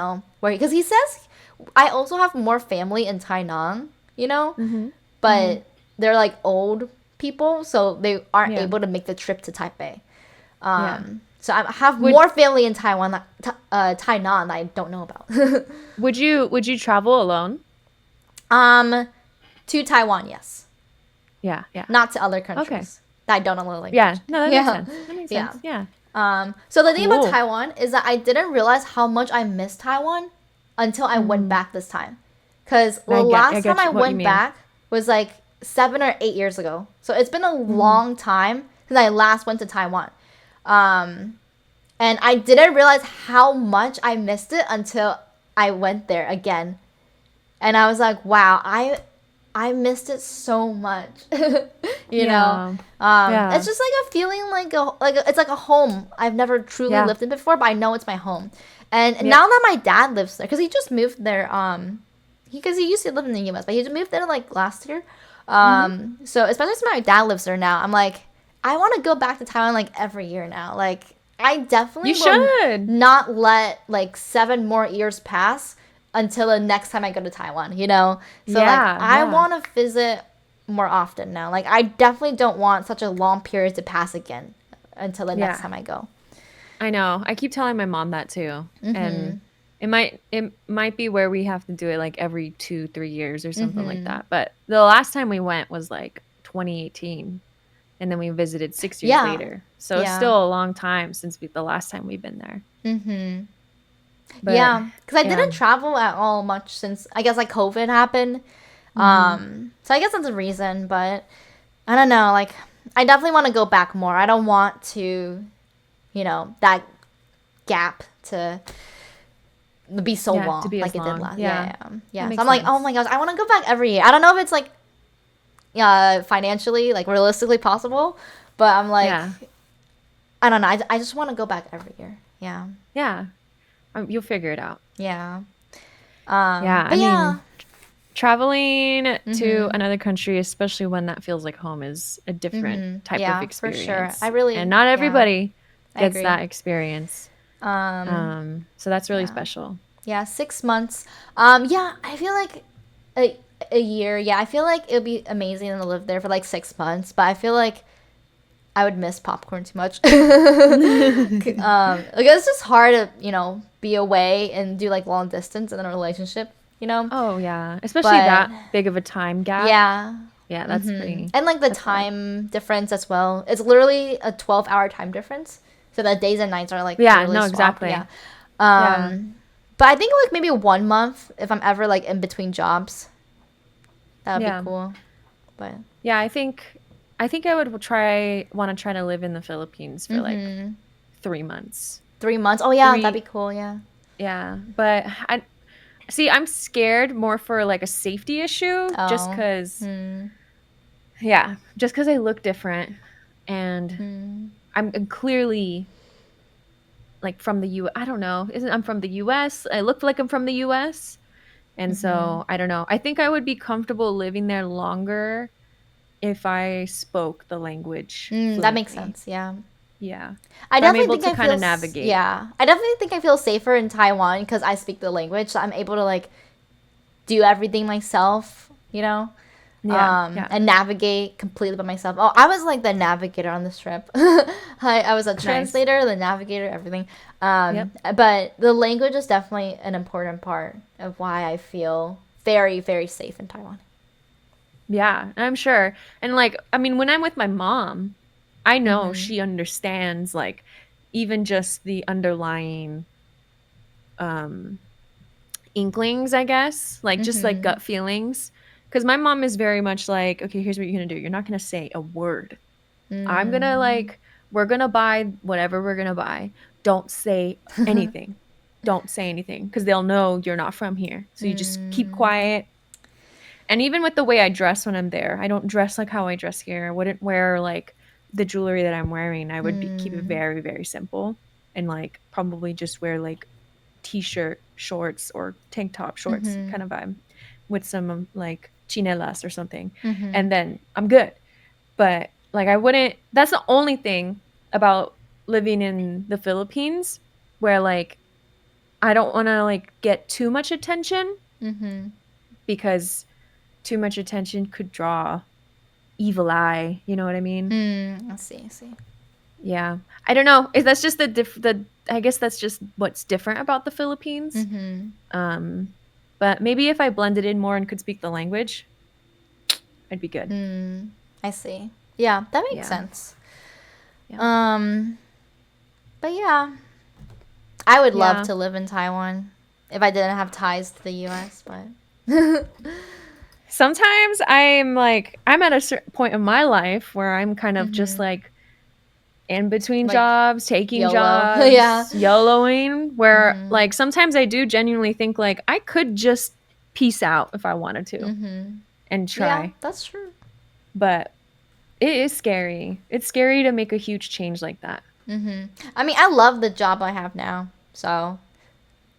where because he says I also have more family in Tainan, Mm-hmm. Mm-hmm. but they're like old people, so they aren't Yeah. able to make the trip to Taipei. Yeah. So I have Would more family in Taiwan, Tainan that I don't know about. would you travel alone? um, to Taiwan, yes, Yeah. Yeah. not to other Okay. countries that I don't know the Yeah. language. No, that makes Yeah, sense. That makes yeah. sense. Yeah. So the thing about Cool. Taiwan is that I didn't realize how much I missed Taiwan until I went Mm. back this time. Because the I last time get I what you went mean. back was like 7 or 8 years ago. So it's been a Mm. long time since I last went to Taiwan. Um, and I didn't realize how much I missed it until I went there again. And I was like, wow, I missed it so much. you know. Yeah. Yeah. It's just like a feeling it's like a home I've never truly Yeah. lived in before, but I know it's my home. And Yep. now that my dad lives there, because he just moved there, because he used to live in the U.S., but he just moved there like last year. Mm-hmm. So especially since my dad lives there now, I'm like, I want to go back to Taiwan like every year now. Like I definitely You will should. not let like 7 more years pass until the next time I go to Taiwan. So like Yeah. I Yeah. want to visit more often now. Like I definitely don't want such a long period to pass again until the next Yeah. time I go. I know. I keep telling my mom that too. And it might be where we have to do it like every 2-3 years or something like that. But the last time we went was like 2018. And then we visited 6 years Yeah. later. So it's Yeah. still a long time since the last time we've been there. But Yeah, because I yeah. didn't travel at all much since I guess like COVID happened. Hmm. So I guess that's a reason, but I don't know. Like I definitely want to go back more. I don't want to, that gap to be so Yeah, to long be like as it did long. last. Yeah. Yeah, yeah, That yeah. So makes I'm like, oh sense. my gosh, I want to go back every year. I don't know if it's like, financially, like realistically possible, but I'm like, Yeah. I don't know. I just want to go back every year. Yeah, Yeah. You'll figure it out. yeah. Yeah. I But yeah. mean, traveling to another country, especially when that feels like home, is a different type of Yeah, for sure. experience. And not Yeah, everybody I gets agree. that experience. Um, So that's really yeah. special. Yeah, 6 months. Yeah, I feel like a year. Yeah, I feel like it would be amazing to live there for like 6 months, but I feel like I would miss popcorn too much. Like it's just hard to, be away and do like long distance and then a relationship. Oh, yeah. Especially But that big of a time gap. yeah. Yeah, that's pretty, And like the that's hard. time difference as well. It's literally a 12-hour time difference. So the days and nights are like Yeah, literally no, swapped. exactly. Yeah. Yeah. But I think like maybe 1 month if I'm ever like in between jobs. That would Yeah. be cool. But Yeah, I think I would want to try to live in the Philippines for like 3 months. 3 months. Oh yeah, that'd Three, be cool. Yeah. yeah. But I'm scared more for like a safety issue just Oh. because, Hmm. yeah, just because I look different and I'm clearly like from the U. I don't know. Isn't I'm from the U.S. I look like I'm from the U.S. And so I don't know. I think I would be comfortable living there longer if I spoke the language That makes fluently. sense. Yeah. Yeah. I If I'm definitely able think to I kind feel of navigate. yeah. I definitely think I feel safer in Taiwan because I speak the language, so I'm able to like do everything myself. Yeah. Yeah. And navigate completely by myself. Oh, I was like the navigator on this trip. I was a Nice. translator, the navigator, everything. Yep. But the language is definitely an important part of why I feel very, very safe in Taiwan. Yeah, I'm sure. And like, I mean, when I'm with my mom, I know she understands even just the underlying um inklings, I guess, like just like gut feelings. Because my mom is very much like, okay, here's what you're gonna do. You're not gonna say a word. I'm gonna like, we're gonna buy whatever we're gonna buy. Don't say anything. Don't say anything because they'll know you're not from here. So you just keep quiet. And even with the way I dress when I'm there, I don't dress like how I dress here. I wouldn't wear like the jewelry that I'm wearing. I would keep it very, very simple and like probably just wear like t-shirt, shorts, or tank top shorts kind of vibe with some like chinelas or something. And then I'm good. But like I wouldn't, that's the only thing about living in the Philippines where like I don't want to like get too much attention because too much attention could draw evil eye. You know what I mean? I see. I see. Yeah. I don't know. If that's just the I guess that's just what's different about the Philippines. But maybe if I blended in more and could speak the language, I'd be good. I see. Yeah, that makes sense. But yeah, I would love to live in Taiwan if I didn't have ties to the US, but sometimes I'm at a certain point in my life where I'm kind of just like in between like jobs, taking YOLO. jobs, YOLOing, where like sometimes I do genuinely think like I could just peace out if I wanted to and try. Yeah, that's true. But it is scary. It's scary to make a huge change like that. I mean, I love the job I have now, so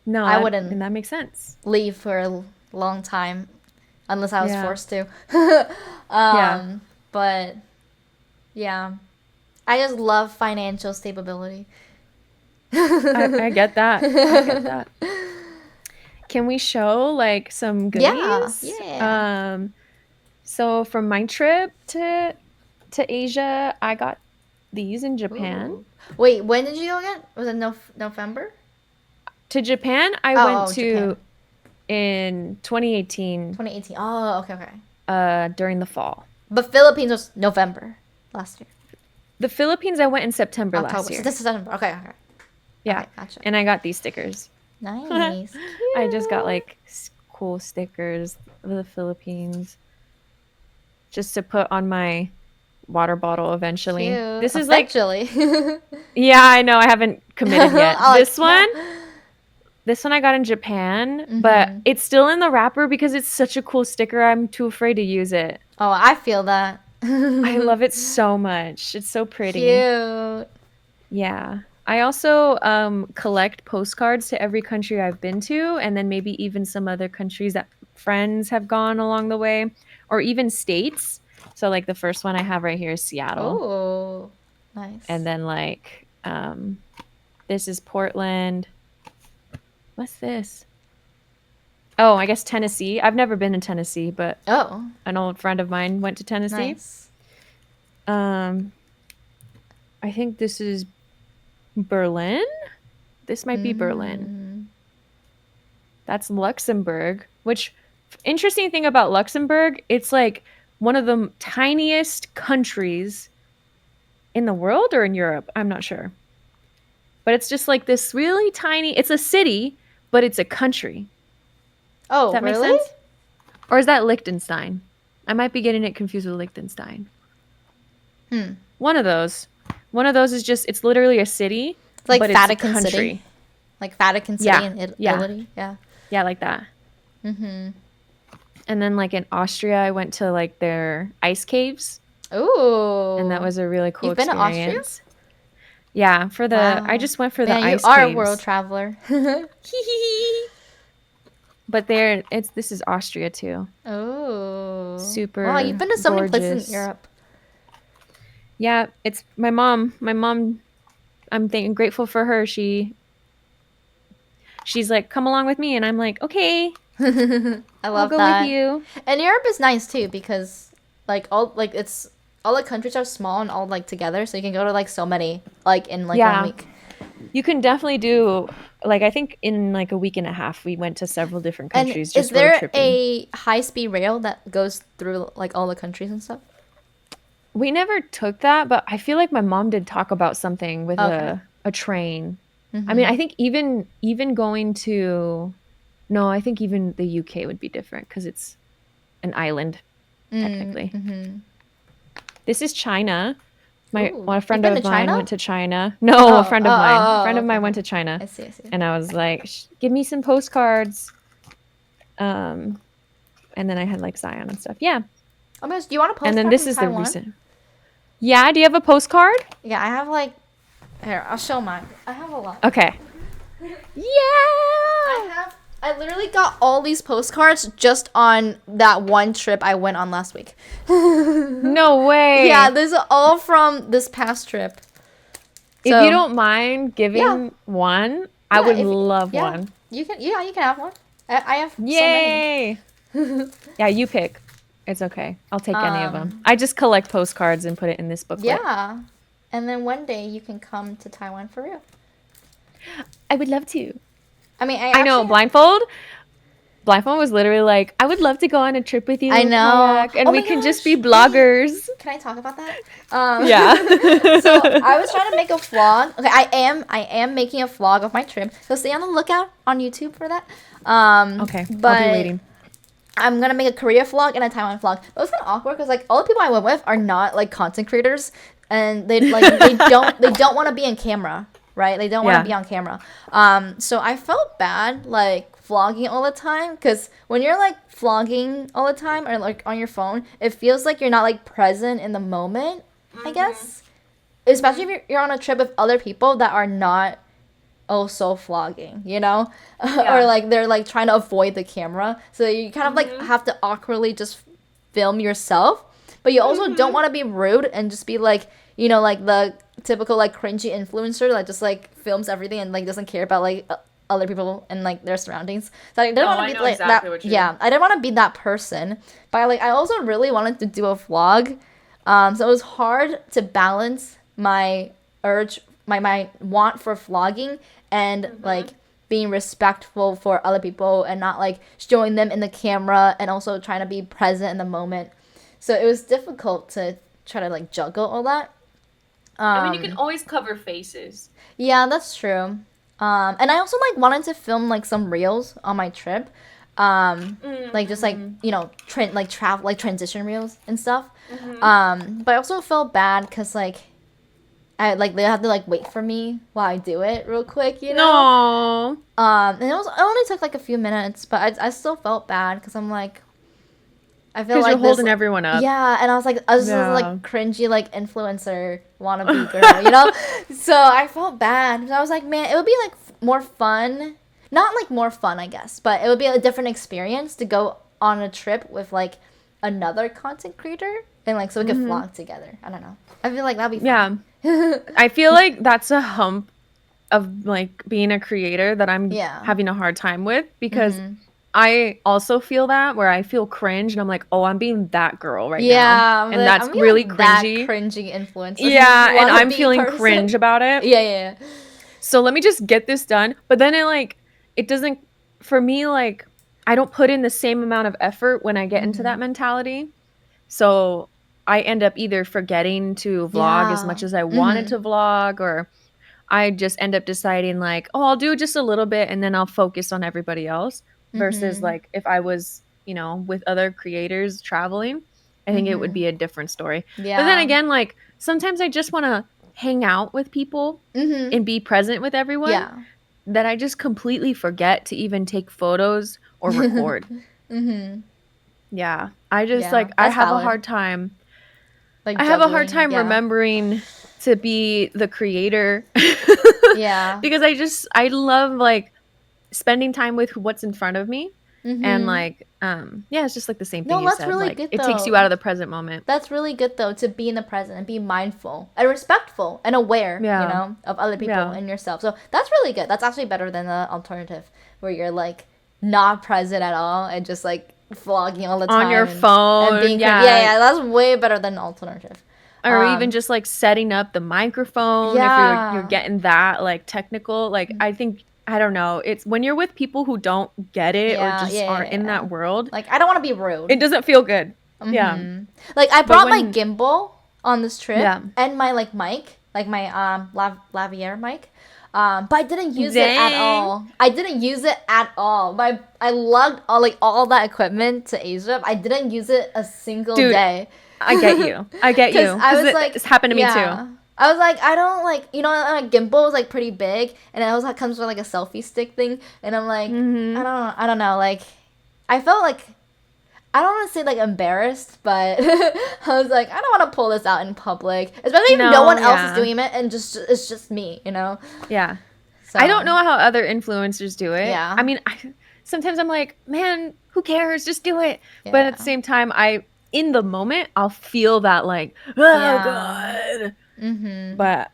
no, I wouldn't. And that makes sense. Leave for a long time, unless I was forced to. But yeah, I just love financial stability. I get that. I get that. Can we show like some goodies? Yeah. So from my trip to Asia, I got these in Japan. Ooh. Wait, when did you go again? Was it November? To Japan, I went to Japan. In 2018. 2018. Oh, okay. During the fall. But Philippines was November last year. The Philippines, I went in September October. last year. So this is September. Okay. Yeah, okay, gotcha. And I got these stickers. Nice. I just got like cool stickers of the Philippines just to put on my water bottle eventually. Cute. This is eventually. Like yeah, I know I haven't committed yet. This one I got in Japan, but it's still in the wrapper because it's such a cool sticker. I'm too afraid to use it. Oh, I feel that. I love it so much. It's so pretty. Cute. Yeah. I also collect postcards to every country I've been to, and then maybe even some other countries that friends have gone along the way, or even states. So like the first one I have right here is Seattle. Oh, nice. And then like this is Portland. What's this? Oh, I guess Tennessee. I've never been in Tennessee, but an old friend of mine went to Tennessee. Nice. I think this is Berlin. This might be Berlin. That's Luxembourg, which interesting thing about Luxembourg, it's like one of the tiniest countries in the world or in Europe. I'm not sure. But it's just like this really tiny, it's a city, but it's a country. Oh, does that really? make sense? Or is that Liechtenstein? I might be getting it confused with Liechtenstein. One of those. One of those is just, it's literally a city. It's like but Vatican it's a country. City. Like Vatican City in Italy. Yeah. Yeah, like that. And then like in Austria, I went to like their ice caves. Ooh. And that was a really cool experience. You've been to Austria? Yeah, for the I just went for the ice caves. You are a world traveler. But this is Austria too. Oh. Super. Wow, you've been to so gorgeous. many places in Europe. Yeah, it's my mom. My mom, I'm grateful for her. She's like, come along with me, and I'm like, okay. I'll go that. with you. And Europe is nice too because all the countries are small and all like together, so you can go to like so many like in like 1 week. You can definitely do like I think in like a week and a half we went to several different countries. And is there a high-speed rail that goes through like all the countries and stuff? We never took that, but I feel like my mom did talk about something with a train. I mean, I think even going to No, I think even the UK would be different because it's an island, technically. This is China. Ooh. A friend You've been to of mine China? went to China. No, a friend of mine. A friend of Okay, mine okay. went to China. I see, I see. And I was like, give me some postcards. And then I had like Zion and stuff. Yeah. Oh my gosh, do you want a And then postcard this from is the Taiwan? recent. Yeah, do you have a postcard? Yeah, I have like. Here, I'll show mine. I have a lot. Okay. Yeah. I literally got all these postcards just on that one trip I went on last week. No way. Yeah, these are all from this past trip. If So, you don't mind giving one, I would love one. You can have one. I have Yay. so many. Yeah, you pick. It's okay. I'll take any of them. I just collect postcards and put it in this booklet. Yeah. And then one day you can come to Taiwan for real. I would love to. I mean, I know, Blindfold was literally like, I would love to go on a trip with you. I know. Kayak, and we can just be bloggers. Can I talk about that? Yeah. So I was trying to make a vlog. Okay, I am making a vlog of my trip. So stay on the lookout on YouTube for that. Okay, but I'll be waiting. I'm gonna make a Korea vlog and a Taiwan vlog. It was kind of awkward because like all the people I went with are not like content creators, and they don't want to be in camera, right? They don't want to be on camera. So I felt bad like vlogging all the time because when you're like vlogging all the time or like on your phone, it feels like you're not like present in the moment. I guess, especially if you're on a trip with other people that are not also vlogging, you know, or like they're like trying to avoid the camera, so you kind of like have to awkwardly just film yourself, but you also don't want to be rude and just be like, you know, like the typical like cringy influencer that just like films everything and like doesn't care about like other people and like their surroundings. So I didn't want to be like exactly that. Yeah, I didn't want to be that person, but like I also really wanted to do a vlog, so it was hard to balance my urge, my want for vlogging and like being respectful for other people and not like showing them in the camera and also trying to be present in the moment. So it was difficult to try to like juggle all that. I mean, you can always cover faces. Yeah, that's true. And I also like wanted to film like some reels on my trip. Like just like, you know, travel like transition reels and stuff. But I also felt bad because like they have to like wait for me while I do it real quick, you know. No. And it only took like a few minutes, but I still felt bad because I'm like, I feel like you're holding everyone up. Yeah, and I was like cringy like influencer wannabe girl, you know. So I felt bad. So I was like, man, it would be like more fun, not like more fun, I guess, but it would be a different experience to go on a trip with like another content creator and like so we could vlog together. I don't know. I feel like that'd be fun. Yeah. I feel like that's a hump of like being a creator that I'm having a hard time with because I also feel that where I feel cringe and I'm like, oh, I'm being that girl right now. And that's really cringy. That cringy influencer. Yeah, and I'm feeling cringe about it. Yeah. So let me just get this done. But then it doesn't, for me, like, I don't put in the same amount of effort when I get into that mentality. So I end up either forgetting to vlog as much as I wanted to vlog, or I just end up deciding like, oh, I'll do just a little bit and then I'll focus on everybody else. Versus like if I was, you know, with other creators traveling, I think it would be a different story. Yeah. But then again, like sometimes I just want to hang out with people and be present with everyone. Yeah. That I just completely forget to even take photos or record. Yeah. I just like, I have a hard time. Like I have a hard time remembering to be the creator. Yeah. Because I love like spending time with what's in front of me. And like it's just like the same thing you said. Really like, good, it takes you out of the present moment. That's really good though, to be in the present and be mindful and respectful and aware, you know, of other people and yourself. So that's really good. That's actually better than the alternative where you're like not present at all and just like vlogging all the time on your phone and being that's way better than alternative. Or even just like setting up the microphone if you're getting that like technical. Like I don't know. It's when you're with people who don't get it or just aren't in that world. Like, I don't want to be rude. It doesn't feel good. Yeah. Like, I brought my gimbal on this trip and my, like, mic. like my lavalier mic. But I didn't use it at all. I lugged all that equipment to Asia. I didn't use it a single day. I get you. Because I was like, it's happened to me too. I was like, I don't like, gimbal is like pretty big, and it also comes with like a selfie stick thing, and I'm like, I don't know, like, I felt like, I don't want to say like embarrassed, but I was like, I don't want to pull this out in public, especially if no one else is doing it, and it's just me, Yeah. So. I don't know how other influencers do it. Yeah. I mean, sometimes I'm like, man, who cares? Just do it. Yeah. But at the same time, in the moment, I'll feel that like, oh God. Mm-hmm. But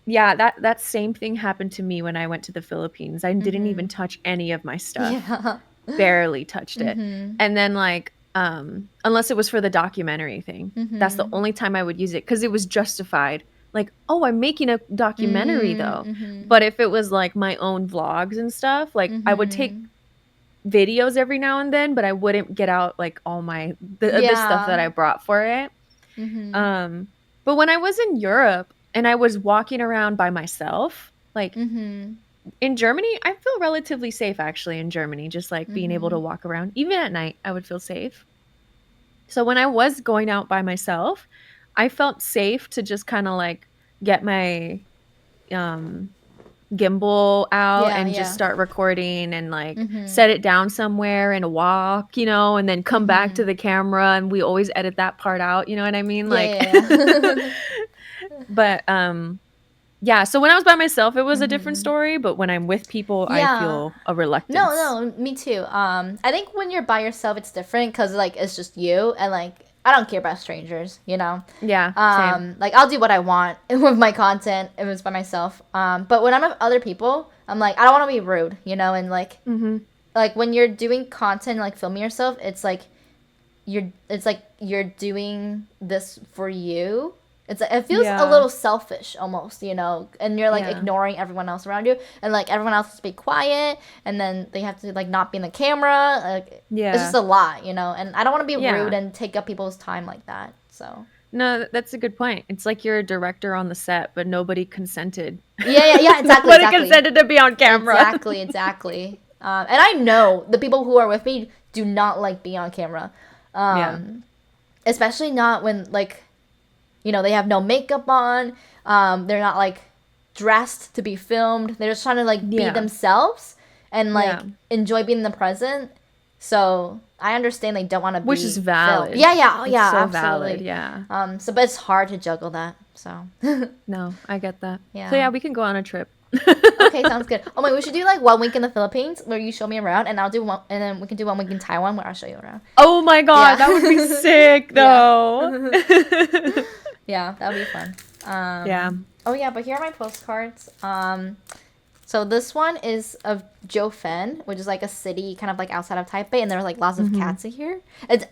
yeah, that same thing happened to me when I went to the Philippines. I didn't even touch any of my stuff. Yeah. Barely touched it. And then like, unless it was for the documentary thing, that's the only time I would use it, because it was justified. Like, oh, I'm making a documentary though. But if it was like my own vlogs and stuff, like I would take videos every now and then, but I wouldn't get out like all the stuff that I brought for it. But when I was in Europe and I was walking around by myself, like in Germany, I feel relatively safe actually in Germany, just like being able to walk around. Even at night, I would feel safe. So when I was going out by myself, I felt safe to just kind of like get my gimbal out and just start recording and like set it down somewhere and walk, and then come back to the camera, and we always edit that part out, you know what I mean? But so when I was by myself, it was a different story, but when I'm with people, I feel a reluctance. No, me too. I think when you're by yourself, it's different because like it's just you, and like I don't care about strangers, Yeah. Same. Like I'll do what I want with my content if it's by myself. But when I'm with other people, I'm like, I don't want to be rude, and like, like when you're doing content, like filming yourself, it's like you're doing this for you. It feels a little selfish almost, and you're like ignoring everyone else around you, and like everyone else has to be quiet, and then they have to like not be in the camera. Like, it's just a lot, and I don't want to be rude and take up people's time like that. So no, that's a good point. It's like you're a director on the set, but nobody consented. Yeah, exactly. Nobody consented to be on camera. Exactly. And I know the people who are with me do not like being on camera, especially not when like. They have no makeup on. They're not, like, dressed to be filmed. They're just trying to, like, be themselves and, like, enjoy being in the present. So I understand they don't want to be Which is valid. Filmed. Yeah, so absolutely. Valid, yeah. But it's hard to juggle that, so. No, I get that. Yeah. So, yeah, we can go on a trip. Okay, sounds good. Oh my, we should do like 1 week in the Philippines where you show me around, and I'll do one, and then we can do 1 week in Taiwan where I'll show you around. Oh my God, that would be sick though. Yeah, that would be fun. Yeah. Oh yeah, but here are my postcards. So this one is of Jofen, which is like a city kind of like outside of Taipei, and there are like lots of cats in here.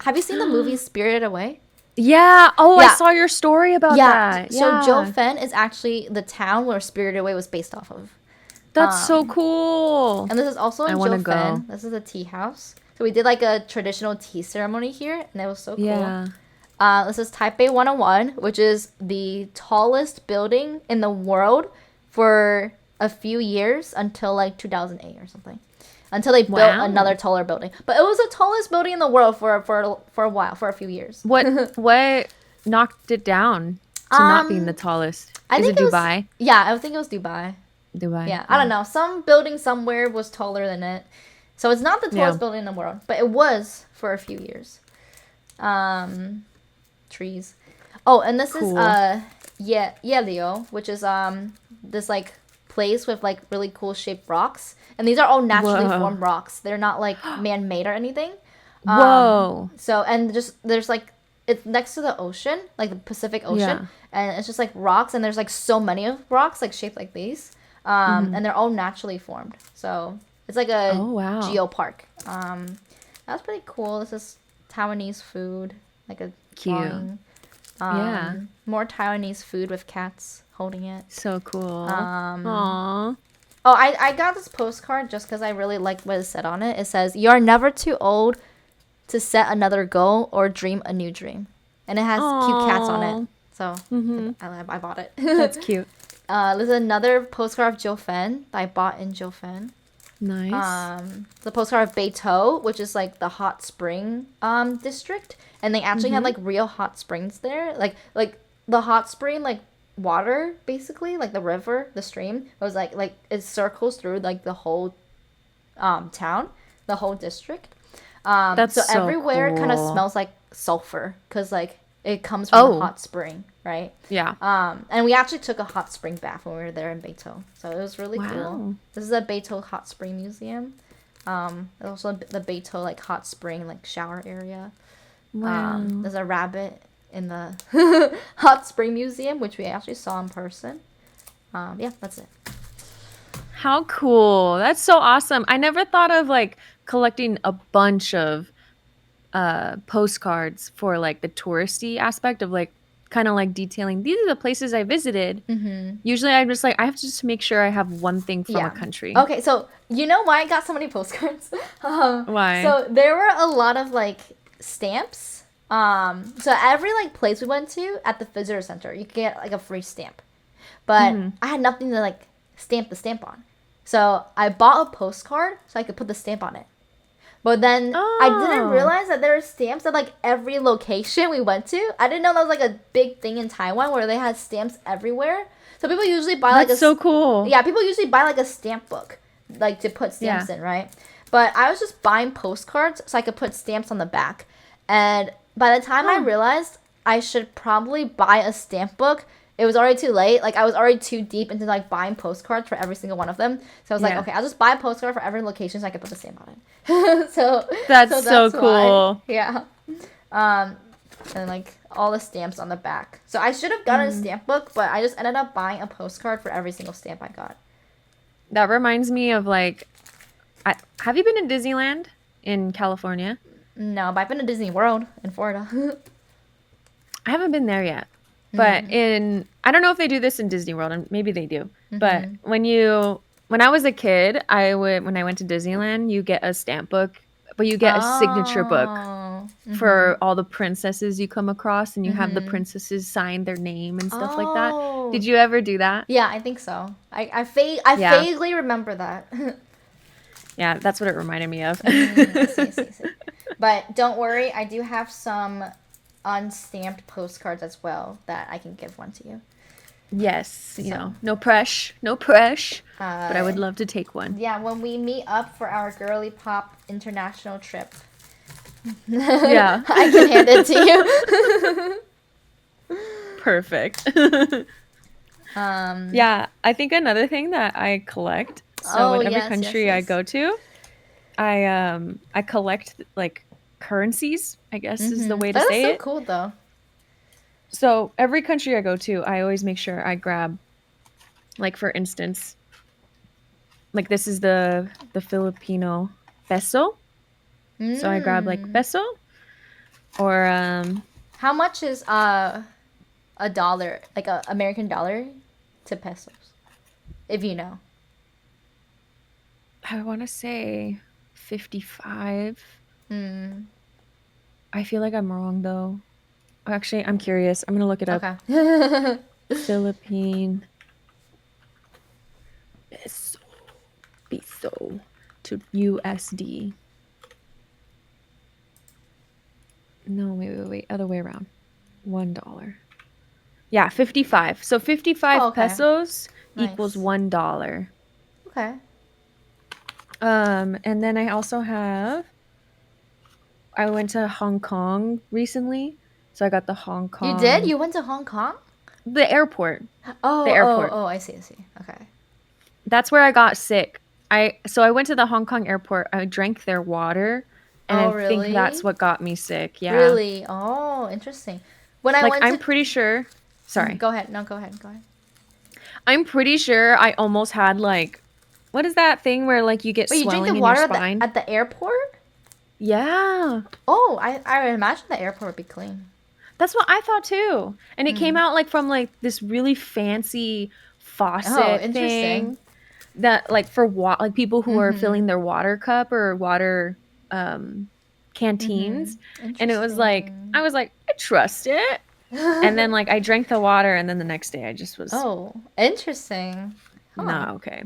Have you seen the movie Spirited Away? Yeah. Oh, yeah. I saw your story about that. So Jofen is actually the town where Spirited Away was based off of. That's so cool. And this is also in Jofen. This is a tea house. So we did like a traditional tea ceremony here, and it was so cool. Yeah. This is Taipei 101, which is the tallest building in the world for a few years until like 2008 or something. Until they built another taller building. But it was the tallest building in the world for a while, for a few years. What knocked it down to not being the tallest? I think it Dubai? I think it was Dubai. Yeah, I don't know. Some building somewhere was taller than it. So it's not the tallest building in the world, but it was for a few years. Trees. Oh, and this is Yelio, which is this like place with like really cool shaped rocks, and these are all naturally formed rocks. They're not like man-made or anything. So and just there's like it's next to the ocean, like the Pacific Ocean, and it's just like rocks, and there's like so many of rocks like shaped like these, and they're all naturally formed. So it's like a geopark. That's pretty cool. This is Taiwanese food, like a cute. More Taiwanese food with cats holding it. So cool. Aww. Oh, I got this postcard just because I really liked what it said on it. It says, "You are never too old to set another goal or dream a new dream," and it has cute cats on it. So I bought it. That's cute. There's another postcard of Jiufen that I bought in Jiufen. Nice. The postcard of Beito, which is like the hot spring district, and they actually had like real hot springs there, like the hot spring like water basically, like the river, the stream was like it circles through like the whole town, the whole district. That's so everywhere cool. kind of smells like sulfur because like it comes from a hot spring, right? Yeah. And we actually took a hot spring bath when we were there in Beito, so it was really cool. This is a Beito hot spring museum. Also the Beito like hot spring like shower area. Wow. There's a rabbit in the hot spring museum, which we actually saw in person. Yeah, that's it. How cool. That's so awesome. I never thought of like collecting a bunch of postcards for like the touristy aspect of like kind of like detailing these are the places I visited. Usually I'm just like I have to just make sure I have one thing from a country. Okay, so you know why I got so many postcards? Why? So there were a lot of like stamps. So every like place we went to at the visitor center, you could get like a free stamp. But I had nothing to like stamp the stamp on. So I bought a postcard so I could put the stamp on it. But then I didn't realize that there are stamps at like every location we went to. I didn't know that was like a big thing in Taiwan where they had stamps everywhere. So people usually buy like That's so cool. Yeah, people usually buy like a stamp book like to put stamps in, right? But I was just buying postcards so I could put stamps on the back. And by the time I realized I should probably buy a stamp book, it was already too late. Like I was already too deep into like buying postcards for every single one of them. So I was like, okay, I'll just buy a postcard for every location so I can put the stamp on it. so that's so cool. Why. Yeah. And like all the stamps on the back. So I should have gotten a stamp book, but I just ended up buying a postcard for every single stamp I got. That reminds me of like, have you been to Disneyland in California? No, but I've been to Disney World in Florida. I haven't been there yet. But I don't know if they do this in Disney World, and maybe they do. But when I was a kid, when I went to Disneyland, you get a stamp book, but you get a signature book for all the princesses you come across, and you have the princesses sign their name and stuff like that. Did you ever do that? Yeah, I think so. I vaguely remember that. Yeah, that's what it reminded me of. I see. But don't worry, I do have some unstamped postcards as well that I can give one to you. Yes, you know, no pressure. But I would love to take one. Yeah, when we meet up for our GirlyPop international trip, yeah, I can hand it to you. Perfect. Yeah, I think another thing that I collect. So in every country I go to, I collect like currencies, I guess is the way to say it. That's so cool though. So every country I go to, I always make sure I grab, like for instance, like this is the Filipino peso. So I grab like peso, or how much is a dollar, like a American dollar, to pesos, if you know? I want to say 55. I feel like I'm wrong though. Actually, I'm curious. I'm gonna look it up. Okay. Philippine peso to USD. No, wait. Other way around. $1. Yeah, 55. So 55 pesos equals $1. Okay. And then I also I went to Hong Kong recently. So I got the Hong Kong. You did? You went to Hong Kong? The airport. Oh, the airport. Oh, I see. Okay. That's where I got sick. So I went to the Hong Kong airport. I drank their water, and I think that's what got me sick. Yeah. Really? Oh, interesting. When I'm pretty sure. Sorry. Go ahead. No, go ahead. I'm pretty sure I almost had like, what is that thing where like you get swelling in your spine? You drink the water at the airport? Yeah. Oh, I imagine the airport would be clean. That's what I thought too. And it came out like from like this really fancy faucet thing that like for like people who are filling their water cup or water canteens. And it was like, I was like, I trust it. And then like I drank the water, and then the next day I just was interesting. not okay.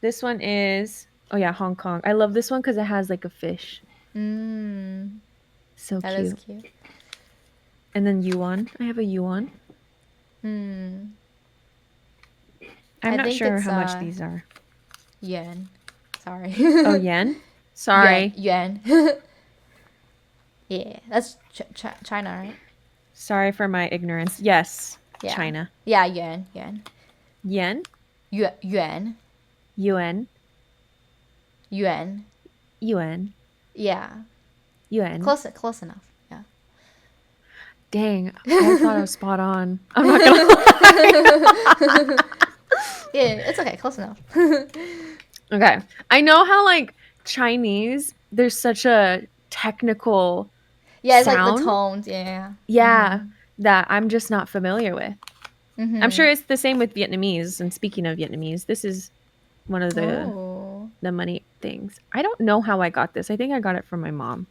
This one is Hong Kong. I love this one because it has like a fish. So that cute. Is cute. And then yuan. I have a yuan. I'm not sure how much these are. Yen. Sorry. Oh, yen? Sorry. Yuan. Yeah, that's China, right? Sorry for my ignorance. Yes, yeah. China. Yeah, yuan. Yen? Yuan. Yuan. Yuan. Yuan. Yeah. Yuan. Close enough. Yeah. Dang, I thought I was spot on. I'm not gonna lie. Yeah, it's okay. Close enough. Okay. I know how like Chinese, there's such a technical it's sound. like the tones. Yeah. Yeah, that I'm just not familiar with. I'm sure it's the same with Vietnamese. And speaking of Vietnamese, this is one of the money things. I don't know how I got this. I think I got it from my mom.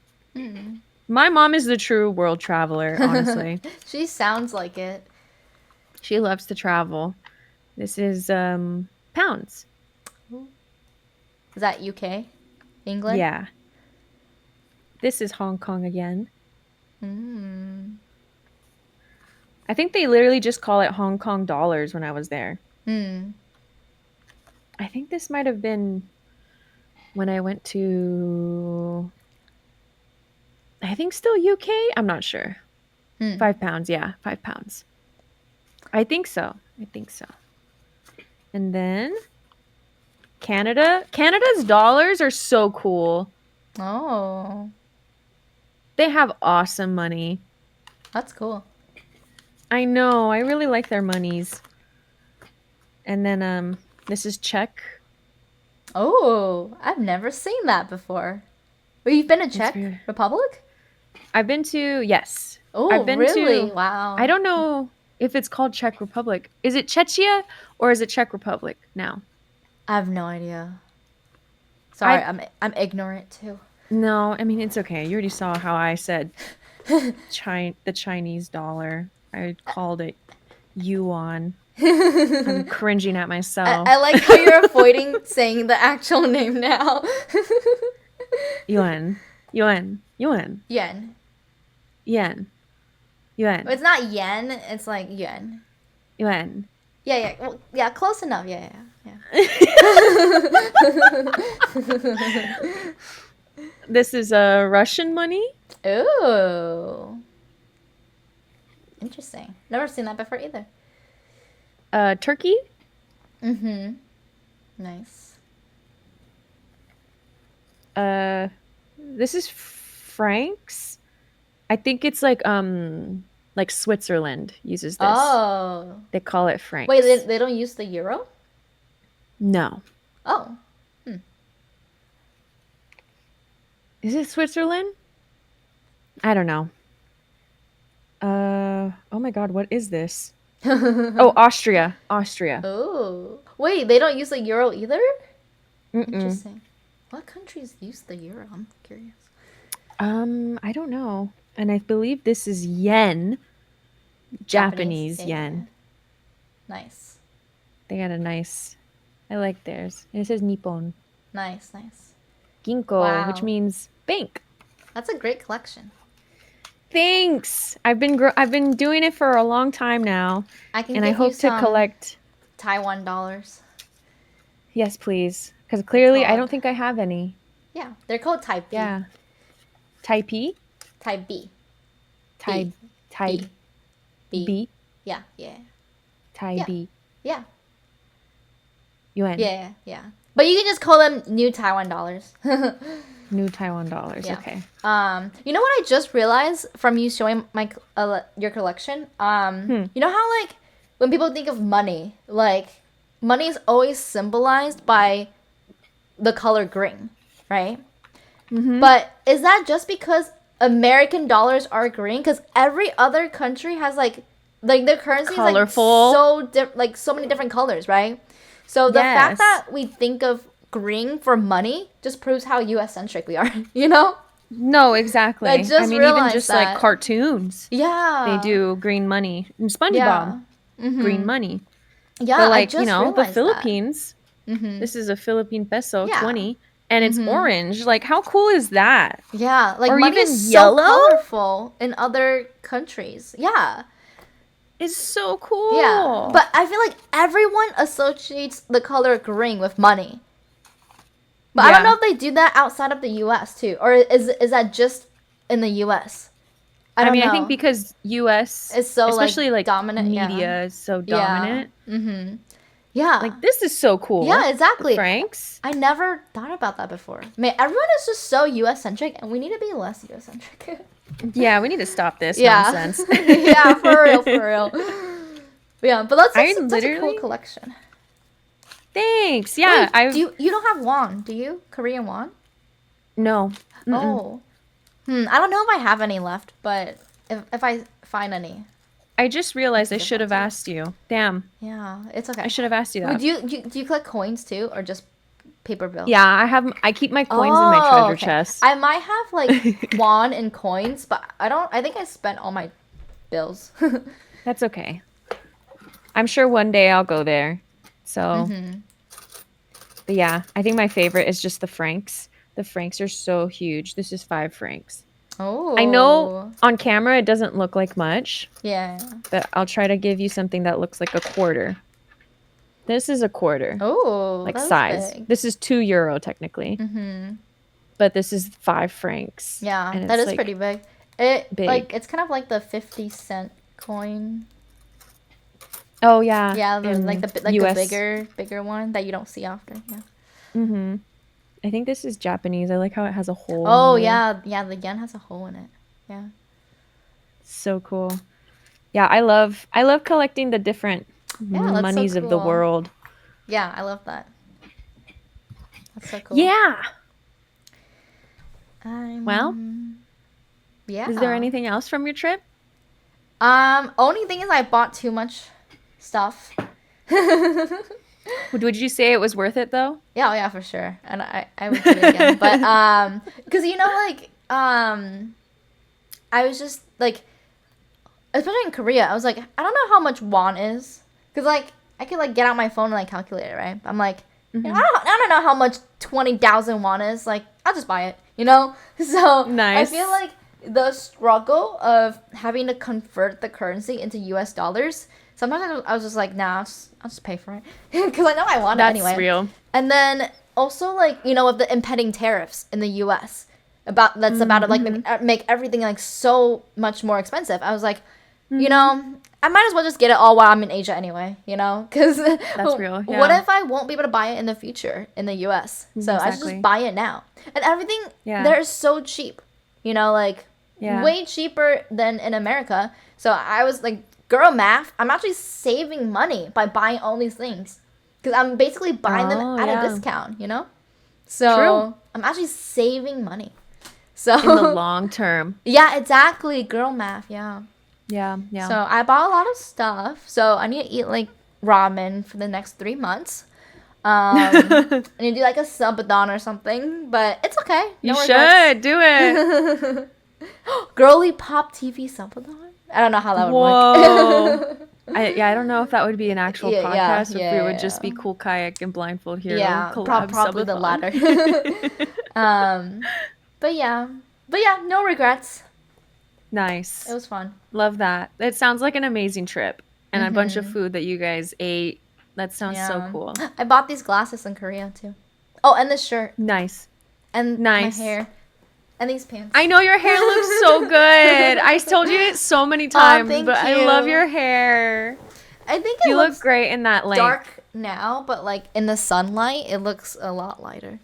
My mom is the true world traveler, honestly. She sounds like it. She loves to travel. This is pounds. Is that UK? England? Yeah. This is Hong Kong again. I think they literally just call it Hong Kong dollars when I was there. I think this might have been when I went to, I think still UK? I'm not sure. 5 pounds. Yeah, 5 pounds. I think so. And then Canada. Canada's dollars are so cool. Oh. They have awesome money. That's cool. I know. I really like their monies. And then this is Czech. Oh, I've never seen that before. Well, you've been to Czech Republic? I've been to, yes. Oh, I've been really? to, Wow. I don't know if it's called Czech Republic. Is it Czechia or is it Czech Republic now? I have no idea. Sorry, I'm ignorant too. No, I mean, it's okay. You already saw how I said the Chinese dollar. I called it yuan. I'm cringing at myself. I like how you're avoiding saying the actual name now. Yuan. Yen. It's not yen, it's like yuan. Yuan. Yeah. Well, yeah, close enough. Yeah. This is Russian money. Ooh. Interesting. Never seen that before either. Turkey. Nice. This is francs. I think it's like Switzerland uses this. Oh. They call it francs. Wait, they don't use the euro? No. Oh. Is it Switzerland? I don't know. Oh my god, what is this? Oh, Austria. Oh. Wait, they don't use the euro either? Interesting. What countries use the euro? I'm curious. I don't know. And I believe this is yen. Japanese yen. Nice. They got a nice, I like theirs. And it says Nippon. Nice. Ginko, which means bank. That's a great collection. Thanks. I've been doing it for a long time now. I hope to collect Taiwan dollars. Yes, please. Because clearly I don't think I have any. Yeah, they're called Type B. Yeah. Type B? Type B. Type B? Yeah. Type B. Yeah. Yuan. Yeah. But you can just call them New Taiwan dollars. New Taiwan dollars. Yeah. Okay. You know what I just realized from you showing my your collection? You know how like when people think of money, like money is always symbolized by the color green, right? But is that just because American dollars are green? Because every other country has like their currency colorful, is like so many different colors, right? So the fact that we think of green for money just proves how US centric we are, you know? No, exactly. I just mean, even realized just that. like cartoons. Yeah. They do green money. And SpongeBob, Yeah. green money. Yeah, But I like, just the realized Philippines, that. this is a Philippine peso, Yeah. 20, and it's orange. Like, how cool is that? Yeah, like Or money even is yellow? so colorful in other countries. Yeah. It's so cool. Yeah. But I feel like everyone associates the color green with money. But I don't know if they do that outside of the US too. Or is that just in the US? I mean, I think because US it's so especially like dominant media is so dominant. Yeah. Yeah. Like, this is so cool. Yeah, exactly. Franks. I never thought about that before. Man, everyone is just so US centric, and we need to be less US centric. Yeah, we need to stop this nonsense. Yeah, for real. Yeah, but that's such a cool collection. Thanks. Yeah. Wait, you don't have won, do you? Korean won? No. Oh. I don't know if I have any left, but if I find any. I just realized I should have asked you. Damn. Yeah, it's okay. I should have asked you that. Do you collect coins too, or just paper bills? Yeah, I keep my coins in my treasure chest. I might have like won and coins, but I think I spent all my bills. That's okay. I'm sure one day I'll go there. So, but yeah, I think my favorite is just the francs. The francs are so huge. This is 5 francs. Oh. I know on camera it doesn't look like much. Yeah. But I'll try to give you something that looks like a quarter. This is a quarter. Oh, like size. Big. This is €2 technically. But this is 5 francs. Yeah, and that is like pretty big. Big. Like it's kind of like the 50-cent coin. Oh yeah. Yeah, like the bigger one that you don't see often. Yeah. I think this is Japanese. I like how it has a hole. Oh yeah, the yen has a hole in it. Yeah. So cool. Yeah, I love collecting the different monies so cool. of the world. Yeah, I love that. That's so cool. Yeah. Well. Yeah. Is there anything else from your trip? Only thing is I bought too much stuff. Would you say it was worth it though? Yeah, yeah, for sure. And I would do it again. But because I was just like, especially in Korea, I was like, I don't know how much won is, because like I could like get out my phone and like calculate it, right? I'm like, I don't know how much 20,000 won is. Like, I'll just buy it, So nice. I feel like the struggle of having to convert the currency into US dollars. Sometimes I was just like, nah, I'll just pay for it. Because I know I want it anyway. That's real. And then also, like, with the impending tariffs in the US, about to, like, make everything, like, so much more expensive. I was like, I might as well just get it all while I'm in Asia anyway, Because that's real. Yeah. What if I won't be able to buy it in the future in the US? So I should just buy it now. And everything there is so cheap, way cheaper than in America. So I was like, girl math, I'm actually saving money by buying all these things. Because I'm basically buying them at a discount, So True. I'm actually saving money. So in the long term. Yeah, exactly. Girl math, yeah. Yeah. So I bought a lot of stuff. So I need to eat like ramen for the next 3 months. I need to do like a subathon or something, but it's okay. You should do it. GirlyPop TV subathon? I don't know how that would work. I don't know if that would be an actual podcast if we would just be Koolkayak and Blindfoldhero. Yeah, probably the latter. But yeah, no regrets. Nice. It was fun. Love that. It sounds like an amazing trip and a bunch of food that you guys ate. That sounds so cool. I bought these glasses in Korea too. Oh, and this shirt. Nice. And my hair. And these pants. I know your hair looks so good. I told you it so many times, but I love your hair. I think you look great in that length. Dark now, but like in the sunlight, it looks a lot lighter.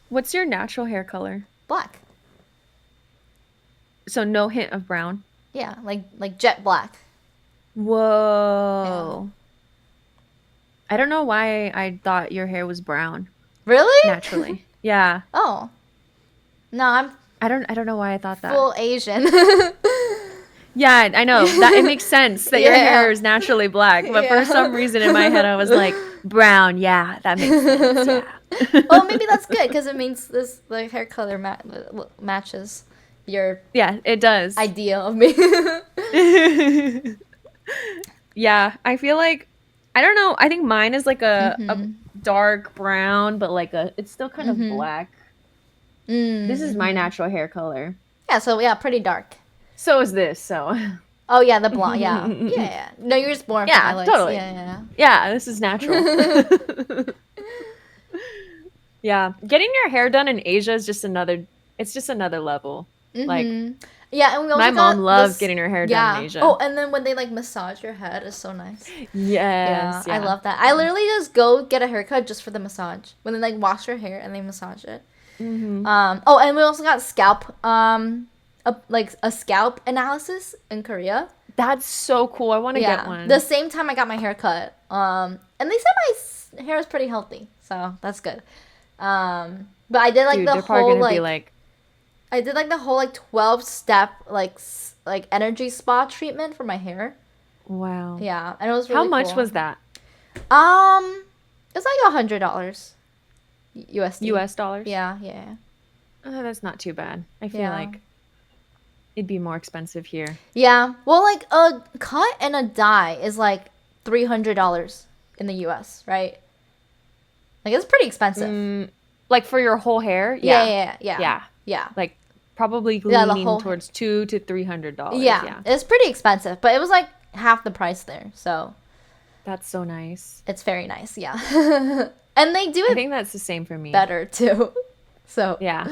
What's your natural hair color? Black. So no hint of brown? Yeah, like jet black. Whoa. Yeah. I don't know why I thought your hair was brown. Really? Naturally. Yeah. Oh. No, I don't know why I thought that. Full Asian. Yeah, I know. That it makes sense that your hair is naturally black, but for some reason in my head I was like, Brown, yeah, that makes sense. Yeah. Well, maybe that's good because it means the hair color matches your it does. idea of me. Yeah, I feel like I don't know. I think mine is like a dark brown, but like it's still kind of black. This is my natural hair color. Yeah, so yeah, pretty dark. So is this. So. Oh yeah, the blonde. Yeah, yeah. No, you're just born for highlights. Totally. Yeah, this is natural. Yeah, getting your hair done in Asia is just another. It's just another level. Like, yeah, and we also my mom loves getting her hair done in Asia. Oh, and then when they like massage your head, it's so nice. Yes, I love that. I literally just go get a haircut just for the massage. When they like wash your hair and they massage it. Oh, and we also got scalp. A scalp analysis in Korea. That's so cool. I want to get one. The same time I got my hair cut. And they said my hair is pretty healthy, so that's good. But I did like the whole like I did like the whole like 12-step like energy spa treatment for my hair. Wow. Yeah, and it was really How much was that? It's like $100 USD. US dollars? Yeah. That's not too bad. I feel like it'd be more expensive here. Yeah. Well, like a cut and a dye is like $300 in the US, right? Like it's pretty expensive. Like for your whole hair? Yeah. Like probably leaning towards $200 to $300. Yeah, it's pretty expensive, but it was like half the price there. So that's so nice. It's very nice. Yeah. And they do it. I think that's the same for me. Better too. So yeah.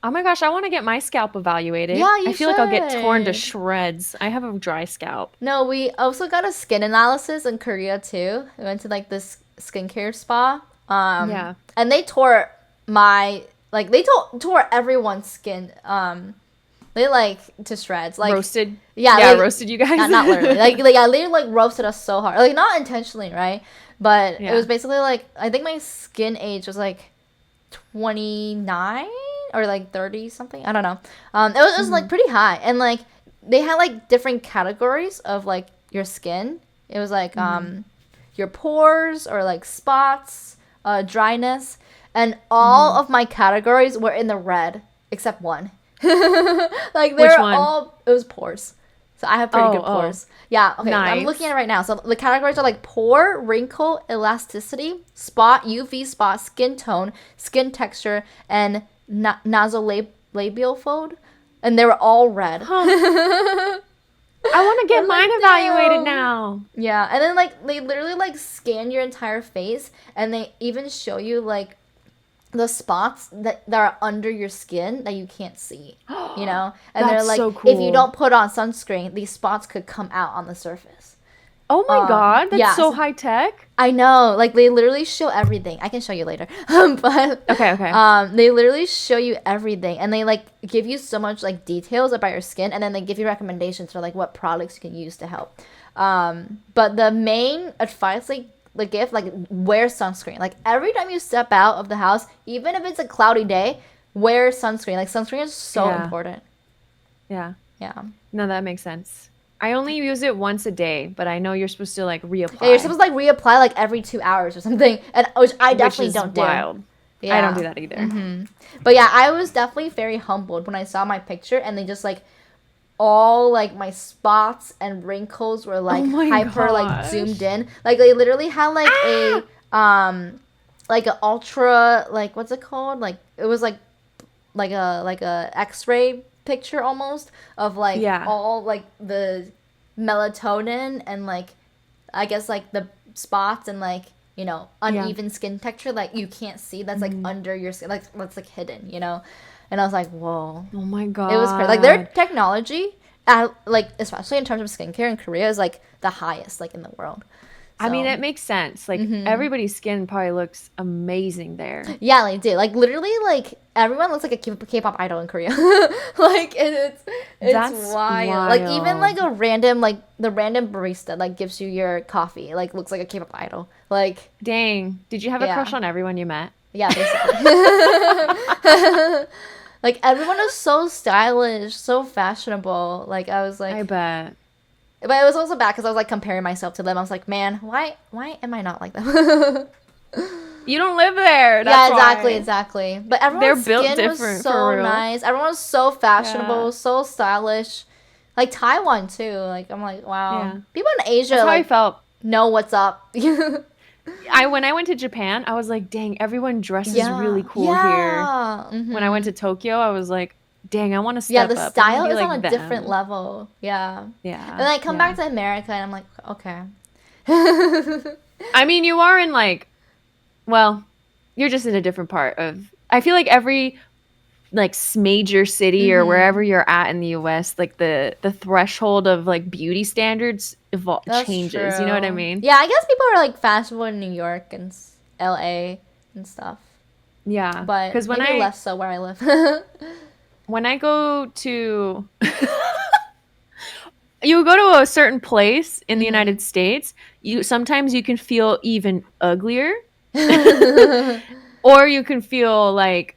Oh my gosh, I want to get my scalp evaluated. Yeah, you I feel like I'll get torn to shreds. I have a dry scalp. No, we also got a skin analysis in Korea too. We went to like this skincare spa. And they tore tore everyone's skin. They like to shreds. Like roasted. Yeah, like, roasted you guys. Not literally. They like roasted us so hard. Like not intentionally, right? But it was basically like I think my skin age was like 29 or like 30 something. I don't know. It was like pretty high, and like they had like different categories of like your skin. It was like your pores or like spots, dryness, and all of my categories were in the red except one. Like they're all it was pores. So I have pretty good pores. Yeah, okay. Nice. I'm looking at it right now. So the categories are like pore, wrinkle, elasticity, spot, UV spot, skin tone, skin texture, and nasolabial fold. And they were all red. Huh. I want to get mine evaluated now. Yeah, and then like they literally like scan your entire face, and they even show you like the spots that are under your skin that you can't see, you know? And they're like, so cool. If you don't put on sunscreen, these spots could come out on the surface. Oh my God, that's so high tech. I know. Like they literally show everything. I can show you later. But okay. They literally show you everything, and they like give you so much like details about your skin, and then they give you recommendations for like what products you can use to help. But the main advice give wear sunscreen. Like every time you step out of the house, even if it's a cloudy day, wear sunscreen. Like sunscreen is so important. Yeah. No, that makes sense. I only use it once a day, but I know you're supposed to like reapply. Yeah, you're supposed to like reapply like every 2 hours or something, and which I definitely don't wild. Do. Yeah. I don't do that either. But yeah, I was definitely very humbled when I saw my picture and they just like all like my spots and wrinkles were like hyper like zoomed in. Like they literally had like like an ultra like what's it called? Like it was like a X-ray picture almost of like all like the melatonin and like I guess like the spots and like you know uneven skin texture like you can't see that's like under your skin like that's like hidden, you know. And I was like, whoa. Oh my God. It was crazy. Like their technology, like especially in terms of skincare in Korea, is like the highest like in the world. So. I mean, it makes sense. Like everybody's skin probably looks amazing there. Yeah, they do. Like literally, like everyone looks like a K-pop idol in Korea. Like it's wild. Like even like a random the random barista like gives you your coffee like looks like a K-pop idol. Like dang, did you have a crush on everyone you met? Yeah, basically. Like everyone is so stylish, so fashionable. Like I was like, I bet But it was also bad because I was like comparing myself to them. I was like, man, why am I not like them? You don't live there. That's exactly. But everyone's built skin was different, so for real. nice. Everyone was so fashionable, so stylish. Like Taiwan too. Like I'm like, wow. Yeah. People in Asia That's how I like felt. know what's up. When I went to Japan, I was like, dang, everyone dresses really cool here. When I went to Tokyo, I was like, dang, I want to step up. Yeah, the style is like on a them. different level. Yeah. Yeah. And then I come back to America and I'm like, okay. I mean, you are in like, well, you're just in a different part of, I feel like every like major city or wherever you're at in the US, like the threshold of like beauty standards changes. True. You know what I mean? Yeah, I guess people are like fashionable in New York and LA and stuff. Yeah. But because maybe less so where I live. When I go to you go to a certain place in the United States, sometimes you can feel even uglier. Or you can feel like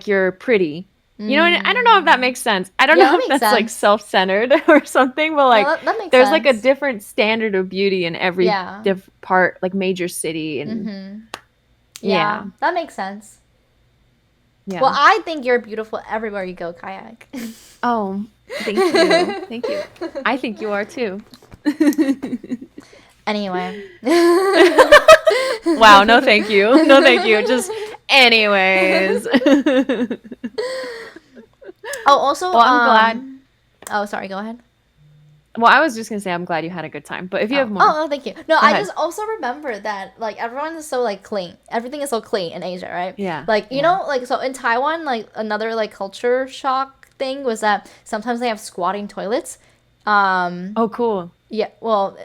you're pretty. You know, I don't know if that makes sense. I don't know if that's like self-centered or something, but like that makes there's sense. like a different standard of beauty in every part, like major city, and yeah, that makes sense. Yeah. Well, I think you're beautiful everywhere you go, Kayak. Oh, thank you. Thank you. I think you are too. Anyway. Wow, no thank you. No thank you. Just anyways. Oh, also, well, I'm glad. Oh, sorry, go ahead. Well, I was just going to say I'm glad you had a good time, but if you have more. Oh, thank you. No, I just also remember that, like, everyone is so, like, clean. Everything is so clean in Asia, right? Yeah. Like, you know, like, so in Taiwan, like, another, like, culture shock thing was that sometimes they have squatting toilets. Oh, cool. Yeah, well,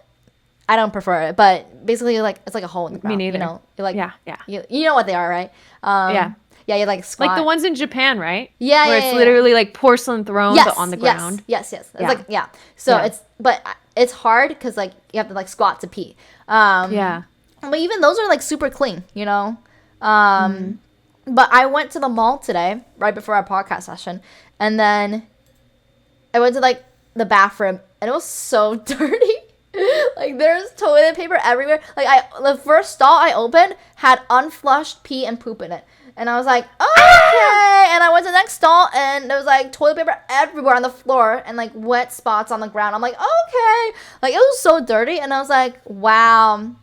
I don't prefer it, but basically, like, it's like a hole in the ground. Me neither. You know, you're like, yeah. You know what they are, right? Yeah. Yeah, you like squat. Like the ones in Japan, right? Yeah, where it's literally like porcelain thrones on the ground. Yes. It's like So it's hard because like you have to like squat to pee. But even those are like super clean, you know. But I went to the mall today right before our podcast session, and then I went to like the bathroom, and it was so dirty. Like there's toilet paper everywhere. Like the first stall I opened had unflushed pee and poop in it. And I was like, okay. And I went to the next stall, and there was like toilet paper everywhere on the floor and like wet spots on the ground. I'm like, okay. Like it was so dirty, and I was like, wow.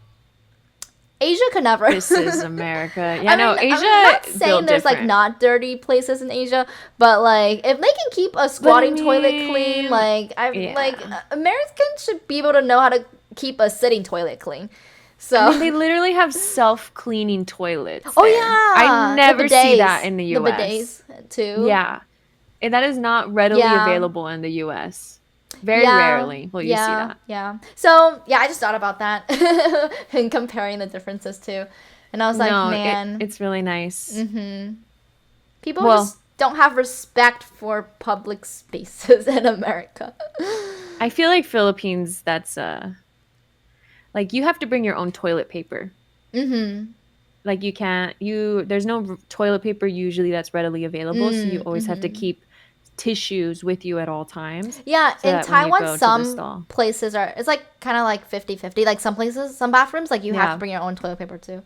Asia could never. This is America. Yeah, I'm Asia. not saying there's like not dirty places in Asia, but like if they can keep a squatting toilet clean, like Americans should be able to know how to keep a sitting toilet clean. So they literally have self-cleaning toilets. Oh there. yeah, I never see that in the U.S. The bidets too. Yeah, and that is not readily available in the U.S. Very rarely will you see that. Yeah. So I just thought about that and comparing the differences too, and I was like, man, it's really nice. People just don't have respect for public spaces in America. I feel like Philippines. That's like you have to bring your own toilet paper. Like you can't. There's no toilet paper usually that's readily available, so you always have to keep tissues with you at all times. Yeah, in Taiwan, some places it's like kind of like 50-50. Like some places, some bathrooms, like you have to bring your own toilet paper too.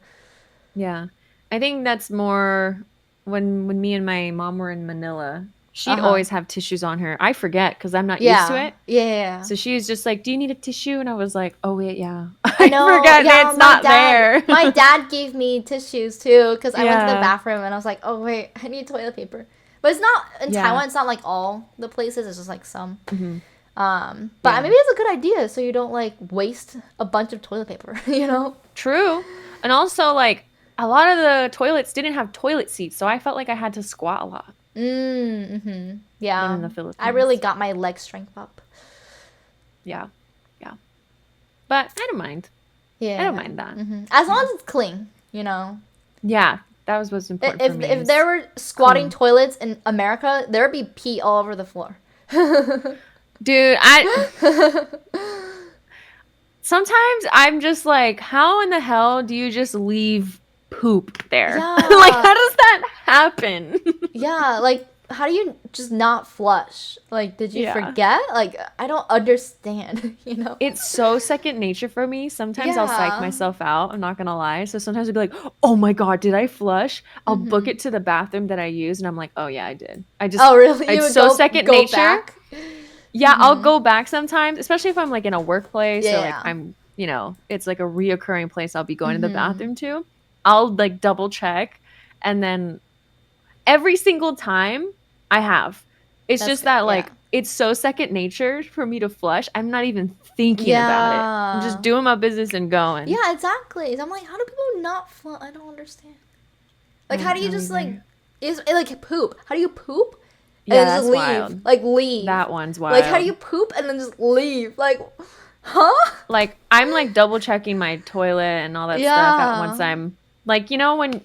Yeah, I think that's more when me and my mom were in Manila. She'd always have tissues on her. I forget because I'm not used to it. Yeah. So she was just like, "Do you need a tissue?" And I was like, "Oh wait, yeah." I forgot it's not there. My dad gave me tissues too because I went to the bathroom and I was like, "Oh wait, I need toilet paper." But it's not in Taiwan. It's not like all the places. It's just like some. But maybe it's a good idea so you don't like waste a bunch of toilet paper. You know. True, and also like a lot of the toilets didn't have toilet seats, so I felt like I had to squat a lot. Yeah. In the Philippines, I really got my leg strength up. Yeah. But I don't mind. Yeah. I don't mind that. As long as it's clean, you know. Yeah. That was what's important for me. If there were squatting toilets in America, there would be pee all over the floor. Dude, sometimes I'm just like, how in the hell do you just leave poop there? Yeah. Like, how does that happen? Yeah, like how do you just not flush? Like, did you forget? Like, I don't understand, you know? It's so second nature for me. Sometimes I'll psych Yeah. myself out. I'm not gonna lie. So sometimes I'll be like, oh my God, did I flush? I'll book it to the bathroom that I use. And I'm like, oh yeah, I did. Oh, really? You It's would so second go nature. back? Yeah, I'll go back sometimes, especially if I'm like in a workplace or like Yeah. I'm, you know, it's like a reoccurring place I'll be going to the bathroom to. I'll like double check. And then every single time I have. It's That's just good, that like yeah. it's so second nature for me to flush. I'm not even thinking about it. I'm just doing my business and going. Yeah, exactly. I'm like, how do people not flush? I don't understand. Like, how do you just like, is it like poop? How do you poop? Yeah, and that's just leave? wild. Like, leave. That one's wild. Like, how do you poop and then just leave? Like, huh? Like, I'm like double checking my toilet and all that stuff at once I'm like, you know, when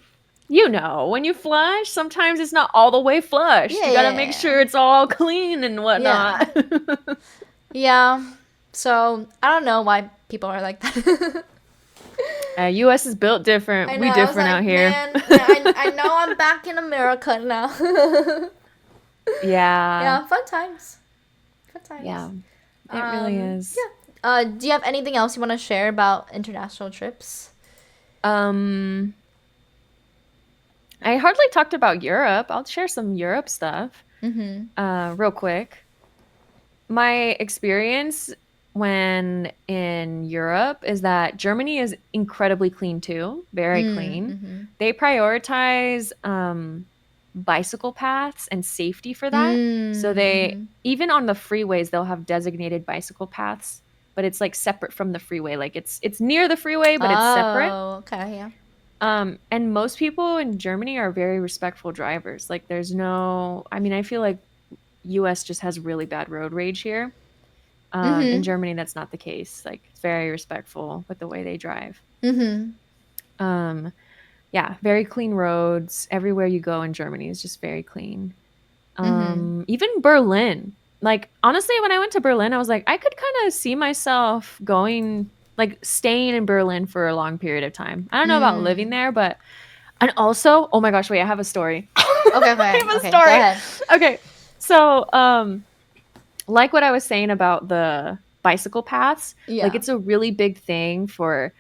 you flush, sometimes it's not all the way flushed. You gotta make sure it's all clean and whatnot. Yeah. So, I don't know why people are like that. US is built different. I know, We different out here. Man, I know I'm back in America now. Yeah. Yeah, fun times. Fun times. Yeah. It really is. Yeah. Do you have anything else you want to share about international trips? I hardly talked about Europe. I'll share some Europe stuff. Real quick. My experience when in Europe is that Germany is incredibly clean too. Very clean. They prioritize bicycle paths and safety for that. So they, even on the freeways, they'll have designated bicycle paths, but it's like separate from the freeway. Like it's near the freeway, but it's separate. Oh, okay, yeah. And most people in Germany are very respectful drivers. Like there's no, I mean, I feel like US just has really bad road rage here. In Germany, that's not the case. Like it's very respectful with the way they drive. Yeah, very clean roads. Everywhere you go in Germany is just very clean. Even Berlin. Like honestly, when I went to Berlin, I was like, I could kind of see myself going, like staying in Berlin for a long period of time. I don't know about living there, but and also, oh my gosh, wait, I have a story. Okay, I have a okay, story. go ahead. Okay, so like what I was saying about the bicycle paths, like it's a really big thing for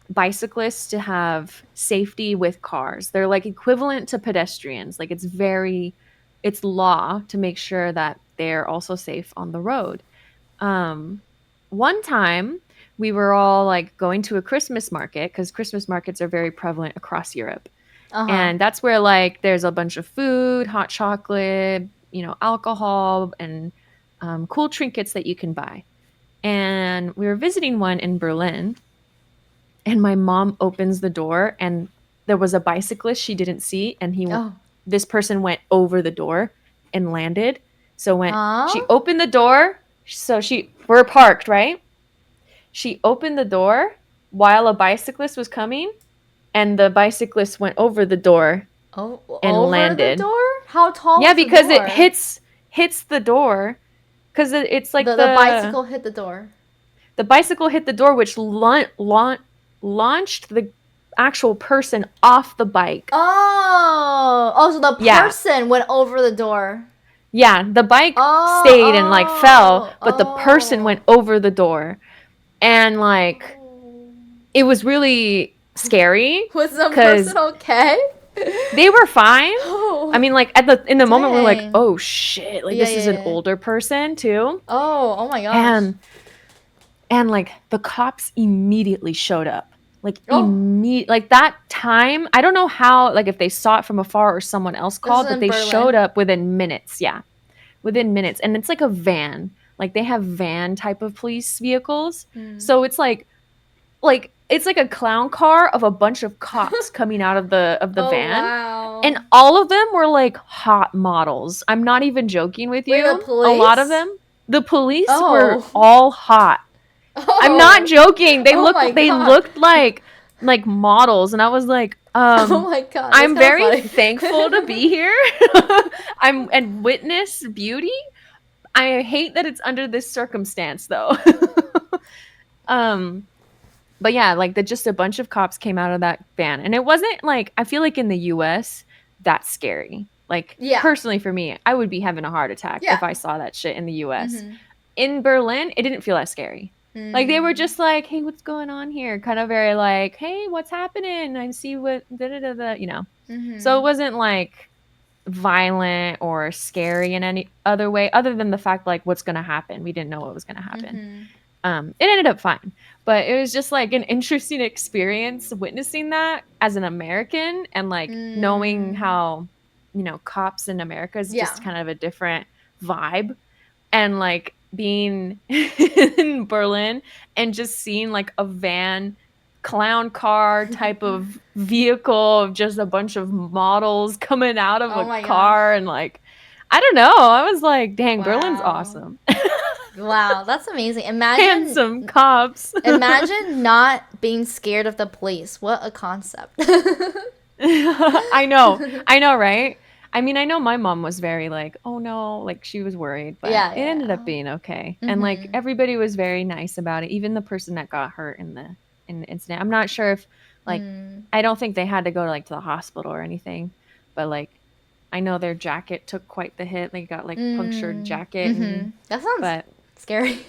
bicyclists to have safety with cars. They're like equivalent to pedestrians. Like it's law to make sure that they're also safe on the road. One time we were all like going to a Christmas market because Christmas markets are very prevalent across Europe. And that's where like there's a bunch of food, hot chocolate, you know, alcohol and cool trinkets that you can buy. And we were visiting one in Berlin. And my mom opens the door and there was a bicyclist she didn't see. And this person went over the door and landed. So she opened the door. So we're parked, right? She opened the door while a bicyclist was coming. And the bicyclist went over the door and over landed. The door? How tall was the door? Yeah, because it hits the door. Because it's like the bicycle hit the door. The bicycle hit the door, which launched the actual person off the bike. So the person went over the door. Yeah, the bike stayed and like fell, but the person went over the door. And like it was really scary. Was the person okay? They were fine. I mean, like in the moment we're like, oh shit, like this is an older person too. Oh my gosh. And like the cops immediately showed up. Like like that time, I don't know how, like if they saw it from afar or someone else called, but they showed up within minutes. Yeah, within minutes. And it's like a van. Like they have van type of police vehicles. So it's like it's like a clown car of a bunch of cops coming out of the van. Wow. And all of them were like hot models. I'm not even joking with you. The police? A lot of them. The police were all hot. I'm not joking. They looked like models, and I was like, oh my god, I'm very thankful to be here. And witness beauty. I hate that it's under this circumstance though. But yeah, like just a bunch of cops came out of that van, and it wasn't like, I feel like in the US that's scary. Like, personally for me, I would be having a heart attack if I saw that shit in the US. In Berlin, it didn't feel as scary. Like, they were just like, hey, what's going on here? Kind of very like, hey, what's happening? I see what, da-da-da-da, you know. So it wasn't like violent or scary in any other way, other than the fact like what's going to happen. We didn't know what was going to happen. It ended up fine, but it was just like an interesting experience witnessing that as an American, and like knowing how, you know, cops in America is just kind of a different vibe, and like being in Berlin and just seeing like a van clown car type of vehicle of just a bunch of models coming out of a car, and like, I don't know, I was like, dang, Berlin's awesome. Wow, that's amazing. Imagine handsome cops. Imagine not being scared of the police. What a concept. I know, right? I mean, I know my mom was very like, oh no, like she was worried, but it ended up being okay. And like everybody was very nice about it, even the person that got hurt in the incident. I'm not sure if like I don't think they had to go to the hospital or anything, but like I know their jacket took quite the hit. They got like punctured jacket. That sounds scary.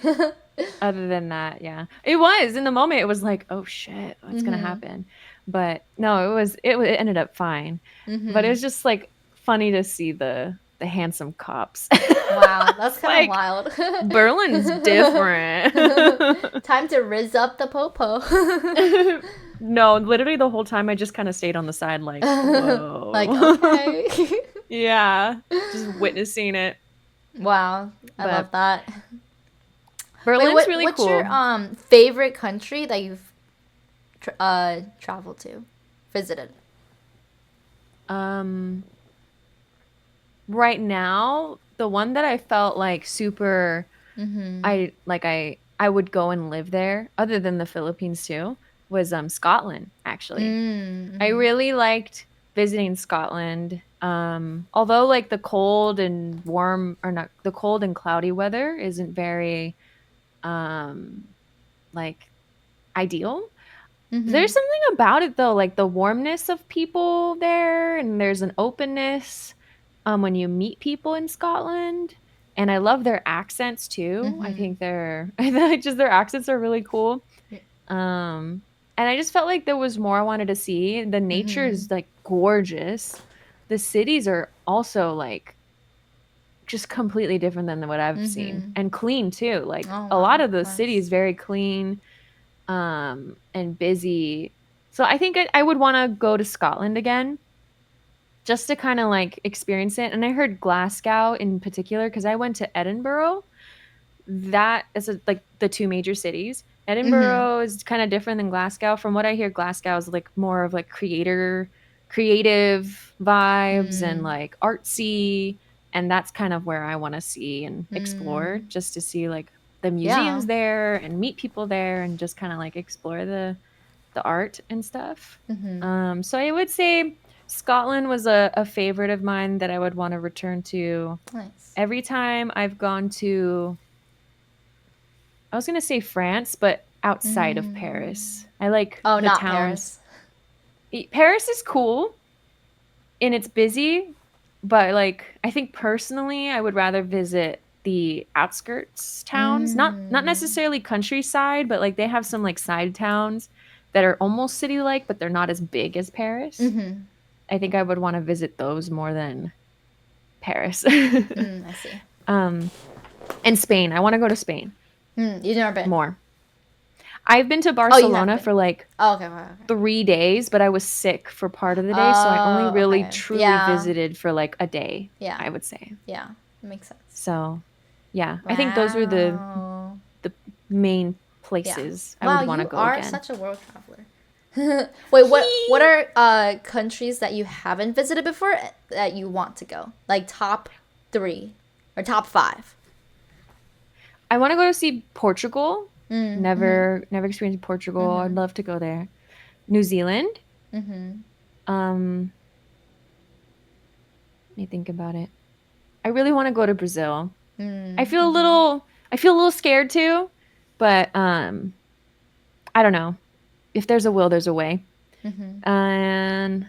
Other than that, yeah, it was in the moment. It was like, oh shit, what's gonna happen? But no, it ended up fine. But it was just like funny to see the handsome cops. Wow, that's kind of wild. Berlin's different. Time to rizz up the popo. No, literally the whole time I just kind of stayed on the side like, whoa. Like, okay. Yeah, just witnessing it. Wow, I love that. Berlin's really what's cool. What's your favorite country that you've traveled to, visited? Right now, the one that I felt like super, I would go and live there, other than the Philippines too, was Scotland, actually. I really liked visiting Scotland. Although like the cold and cloudy weather isn't very like ideal. There's something about it though, like the warmness of people there, and there's an openness when you meet people in Scotland. And I love their accents too. I think their accents are really cool. And I just felt like there was more I wanted to see. The nature is like gorgeous. The cities are also like just completely different than what I've seen, and clean too. Like a lot of the city is very clean and busy. So I think I would want to go to Scotland again, just to kind of like experience it. And I heard Glasgow in particular, because I went to Edinburgh. That is like the two major cities. Edinburgh is kind of different than Glasgow. From what I hear, Glasgow is like more of like creative vibes and like artsy. And that's kind of where I want to see and explore, just to see like the museums there and meet people there and just kind of like explore the art and stuff. So I would say Scotland was a favorite of mine that I would want to return to. Nice. Every time I've gone to, I was going to say France, but outside of Paris. I like the not towns. Paris is cool and it's busy, but like I think personally I would rather visit the outskirts towns, not necessarily countryside, but like they have some like side towns that are almost city-like, but they're not as big as Paris. I think I would want to visit those more than Paris. I see. And Spain. I want to go to Spain. You've never been? More. I've been to Barcelona for like 3 days, but I was sick for part of the day, so I only really truly visited for like a day, I would say. Yeah, it makes sense. So, yeah, I think those were the main places I would want to go again. You are such a world traveler. Wait, what are countries that you haven't visited before that you want to go? Like top 3 or top 5? I want to go to see Portugal. Never experienced Portugal. I'd love to go there. New Zealand. Let me think about it. I really want to go to Brazil. I feel a little scared too, but I don't know. If there's a will, there's a way. And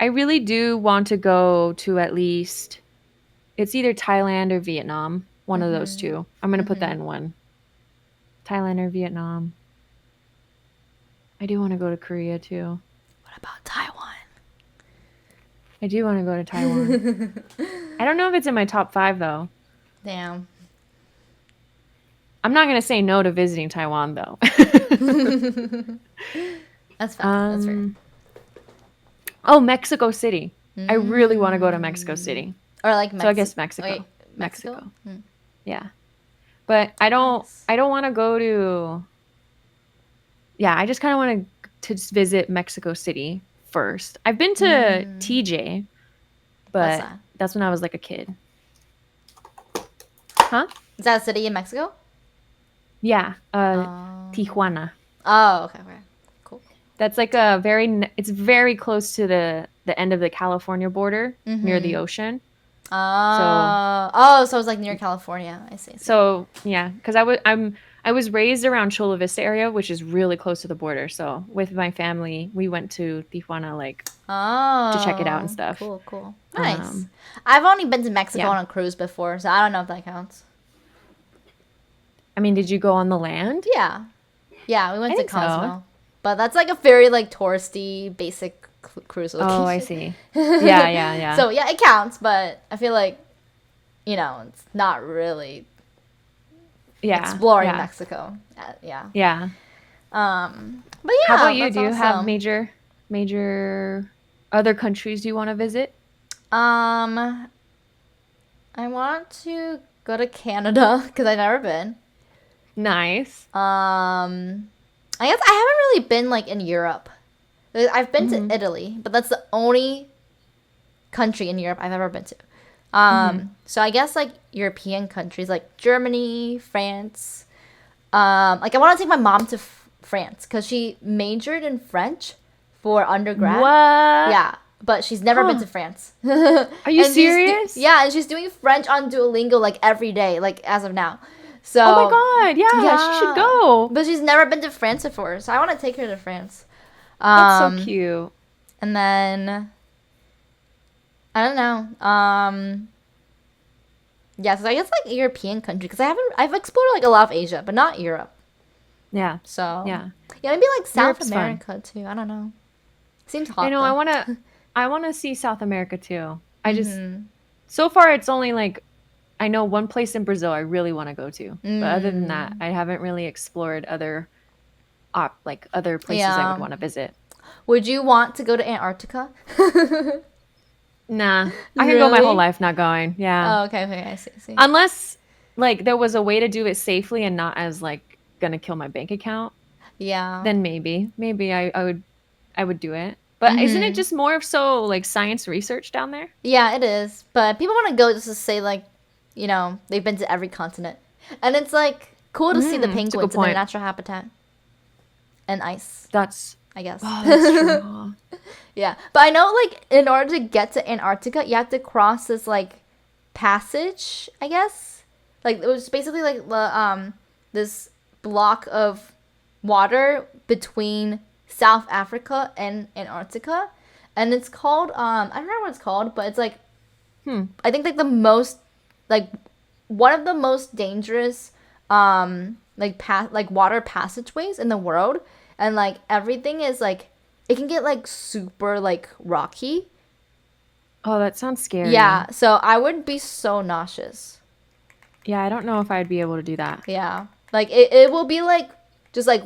I really do want to go to at least, it's either Thailand or Vietnam. One of those two. I'm going to put that in one. Thailand or Vietnam. I do want to go to Korea too. What about Taiwan? I do want to go to Taiwan. I don't know if it's in my top 5 though. Damn. I'm not going to say no to visiting Taiwan though. That's fine. That's fair. Oh, Mexico City. I really want to go to Mexico City. Or like Mexico. So I guess Mexico. Wait, Mexico? Yeah. But I don't want to go to, yeah, I just kind of want to just visit Mexico City first. I've been to TJ, but that's when I was like a kid. Huh? Is that a city in Mexico? Yeah. Tijuana. Oh, okay. Cool. That's like it's very close to the end of the California border near the ocean. So it's like near California. I see. So yeah, because I was raised around Chula Vista area, which is really close to the border. So with my family, we went to Tijuana to check it out and stuff. Cool. Nice. I've only been to Mexico on a cruise before, so I don't know if that counts. I mean, did you go on the land? Yeah, we went to Cozumel, but that's like a very like touristy, basic cruise location. Oh, I see. Yeah. So yeah, it counts, but I feel like, it's not really exploring Mexico. Yeah. But yeah. How about you? Do you have major other countries you want to visit? I want to go to Canada because I've never been. Nice. I guess I haven't really been like in Europe. I've been to Italy, but that's the only country in Europe I've ever been to. So I guess like European countries like Germany, France. Like I want to take my mom to France because she majored in French for undergrad. What? Yeah, but she's never been to France. Are you serious? And she's doing French on Duolingo like every day, like as of now. So, oh my god, yeah, she should go. But she's never been to France before, so I want to take her to France. That's so cute. And then I don't know. Yeah, so I guess like European country because I've explored like a lot of Asia, but not Europe. Yeah. So yeah, maybe like South Europe's America too. I don't know. Seems hot. I know. Though. I wanna see South America too. I just so far it's only like I know one place in Brazil I really want to go to, but other than that, I haven't really explored other places I would want to visit. Would you want to go to Antarctica? Nah, I can go my whole life not going. Yeah. Oh, okay, I see. Unless like there was a way to do it safely and not as like gonna kill my bank account. Yeah. Then maybe I would do it. But isn't it just more of so like science research down there? Yeah, it is. But people want to go just to say like, they've been to every continent, and it's like cool to see the penguins in their natural habitat and ice. I guess. Oh, that's true. Yeah, but I know like in order to get to Antarctica, you have to cross this like passage. I guess like it was basically like the this block of water between South Africa and Antarctica, and it's called I don't know what it's called, but it's like I think like the most like one of the most dangerous like water passageways in the world, and like everything is like it can get like super like rocky. Oh, that sounds scary. Yeah, so I would be so nauseous. Yeah, I don't know if I'd be able to do that. Yeah, like it will be like just like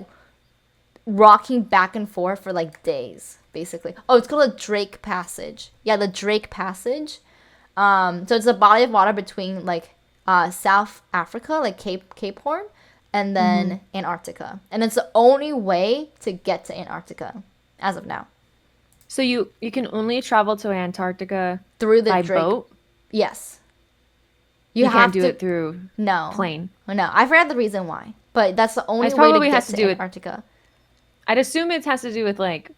rocking back and forth for like days basically. Oh, it's called a Drake Passage. Yeah, the Drake Passage. So it's a body of water between like South Africa, like Cape Horn, and then Antarctica, and it's the only way to get to Antarctica as of now. So you can only travel to Antarctica through the by Drake boat? Yes. You can't do it through plane. No, I forgot the reason why, but that's the only way to get to Antarctica. I'd assume it has to do with like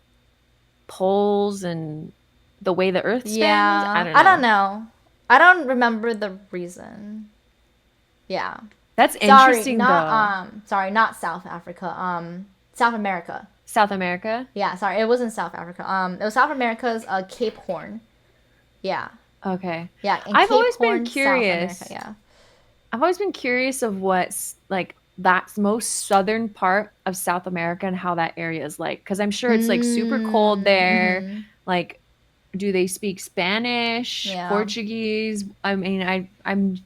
poles and the way the Earth spins. Yeah, I don't know. I don't remember the reason. Yeah, that's interesting. Sorry, not South Africa. South America. South America? Yeah, sorry, it wasn't South Africa. It was South America's Cape Horn. Yeah. Okay. Yeah, in I've Cape always Horn, been curious. South America, yeah. I've always been curious of what's like that most southern part of South America and how that area is like. Because I'm sure it's like super cold there. Like, do they speak Spanish, Portuguese? I mean, I'm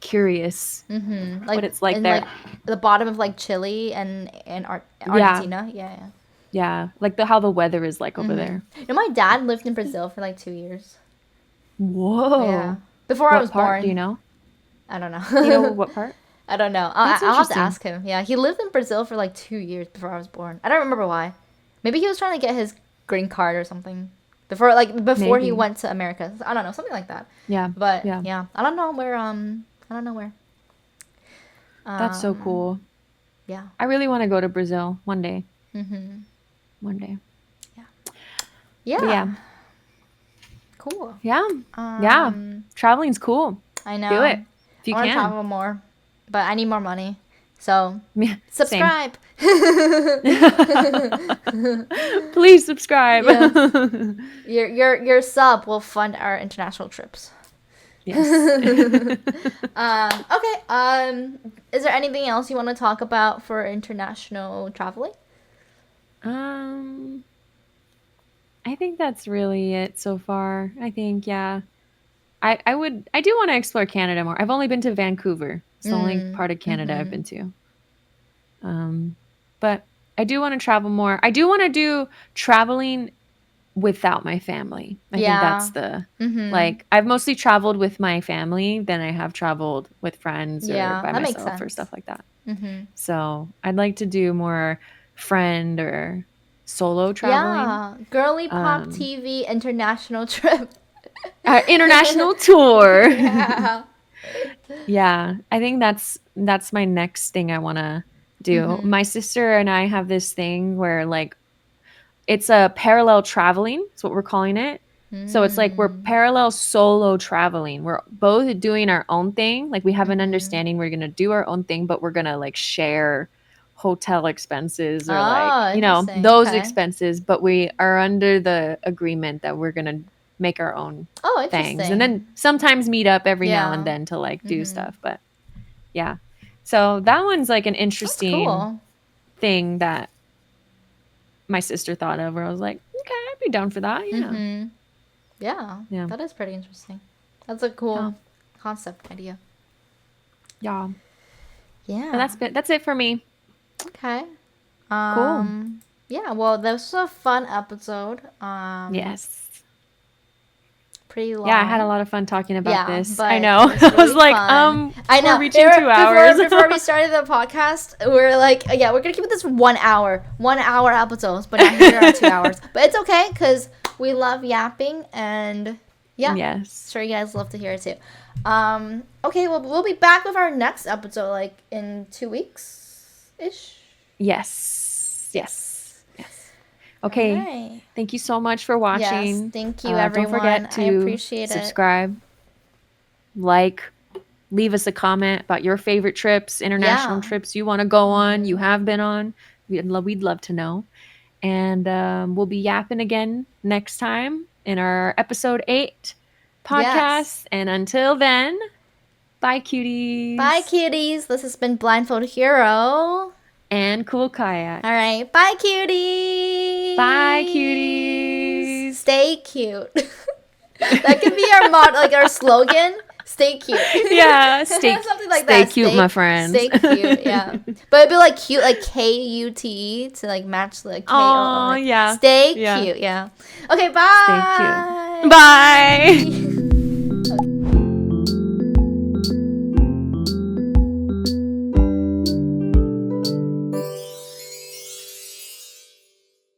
curious like, what it's like in, there. Like the bottom of like Chile and Argentina. Yeah. Yeah, like how the weather is like over there. You know, my dad lived in Brazil for like 2 years. Whoa. Yeah. Before I was born. Do you know? I don't know. You know what part? I don't know. I'll have to ask him. Yeah, he lived in Brazil for like 2 years before I was born. I don't remember why. Maybe he was trying to get his green card or something before he went to America. I don't know, something like that. Yeah. But yeah, I don't know where. That's so cool. Yeah. I really want to go to Brazil one day. One day. Yeah. Yeah. But yeah. Cool. Yeah. Yeah. Traveling's cool. I know. Do it if you I want to can. travel more, but I need more money. So subscribe. Please subscribe. Yes. Your sub will fund our international trips. Yes. Okay. Is there anything else you want to talk about for international traveling? I think that's really it so far. I think, yeah. I do want to explore Canada more. I've only been to Vancouver. It's the only part of Canada I've been to. But I do want to travel more. I do want to do traveling without my family. I think that's the like I've mostly traveled with my family than I have traveled with friends or by myself or stuff like that. So I'd like to do more friend or solo traveling. Yeah, GirlyPop TV international trip. International tour. Yeah. I think that's my next thing I want to do. My sister and I have this thing where like it's a parallel traveling. That's what we're calling it. So it's like we're parallel solo traveling. We're both doing our own thing. Like we have an understanding we're going to do our own thing, but we're going to like share hotel expenses or like, those expenses. But we are under the agreement that we're going to make our own things. And then sometimes meet up every now and then to like do stuff. But yeah. So that one's like an interesting thing that my sister thought of where I was like, okay, I'd be down for that. Yeah. Yeah. That is pretty interesting. That's a cool concept idea. Yeah. Yeah. And that's it for me. Okay. Cool. Yeah, well, this was a fun episode. Yes. Pretty long. Yeah, I had a lot of fun talking about this. But I know. really I was like, I know. We're reaching 2 hours. Before we started the podcast, we were like, yeah, we're going to keep this 1 hour. 1 hour episodes, but now here are 2 hours. But it's okay because we love yapping and yes. Sure you guys love to hear it too. Okay, well, we'll be back with our next episode like in 2 weeks-ish. Yes. Okay. Right. Thank you so much for watching. Yes, thank you, everyone. Don't forget to I appreciate subscribe, leave us a comment about your favorite trips, international trips you want to go on, you have been on. We'd love to know. And we'll be yapping again next time in our episode 8 podcast. Yes. And until then, bye, cuties. Bye, cuties. This has been Blindfoldhero. And Koolkayak. All right. Bye, cuties. Bye, cuties. Stay cute. That could be our our slogan. Stay cute. Yeah. Stay cute, my friends. Stay cute. Yeah. But it'd be like cute, like KUTE to like match the K. Oh, yeah. Stay cute. Yeah. Okay. Bye. Stay cute. Bye.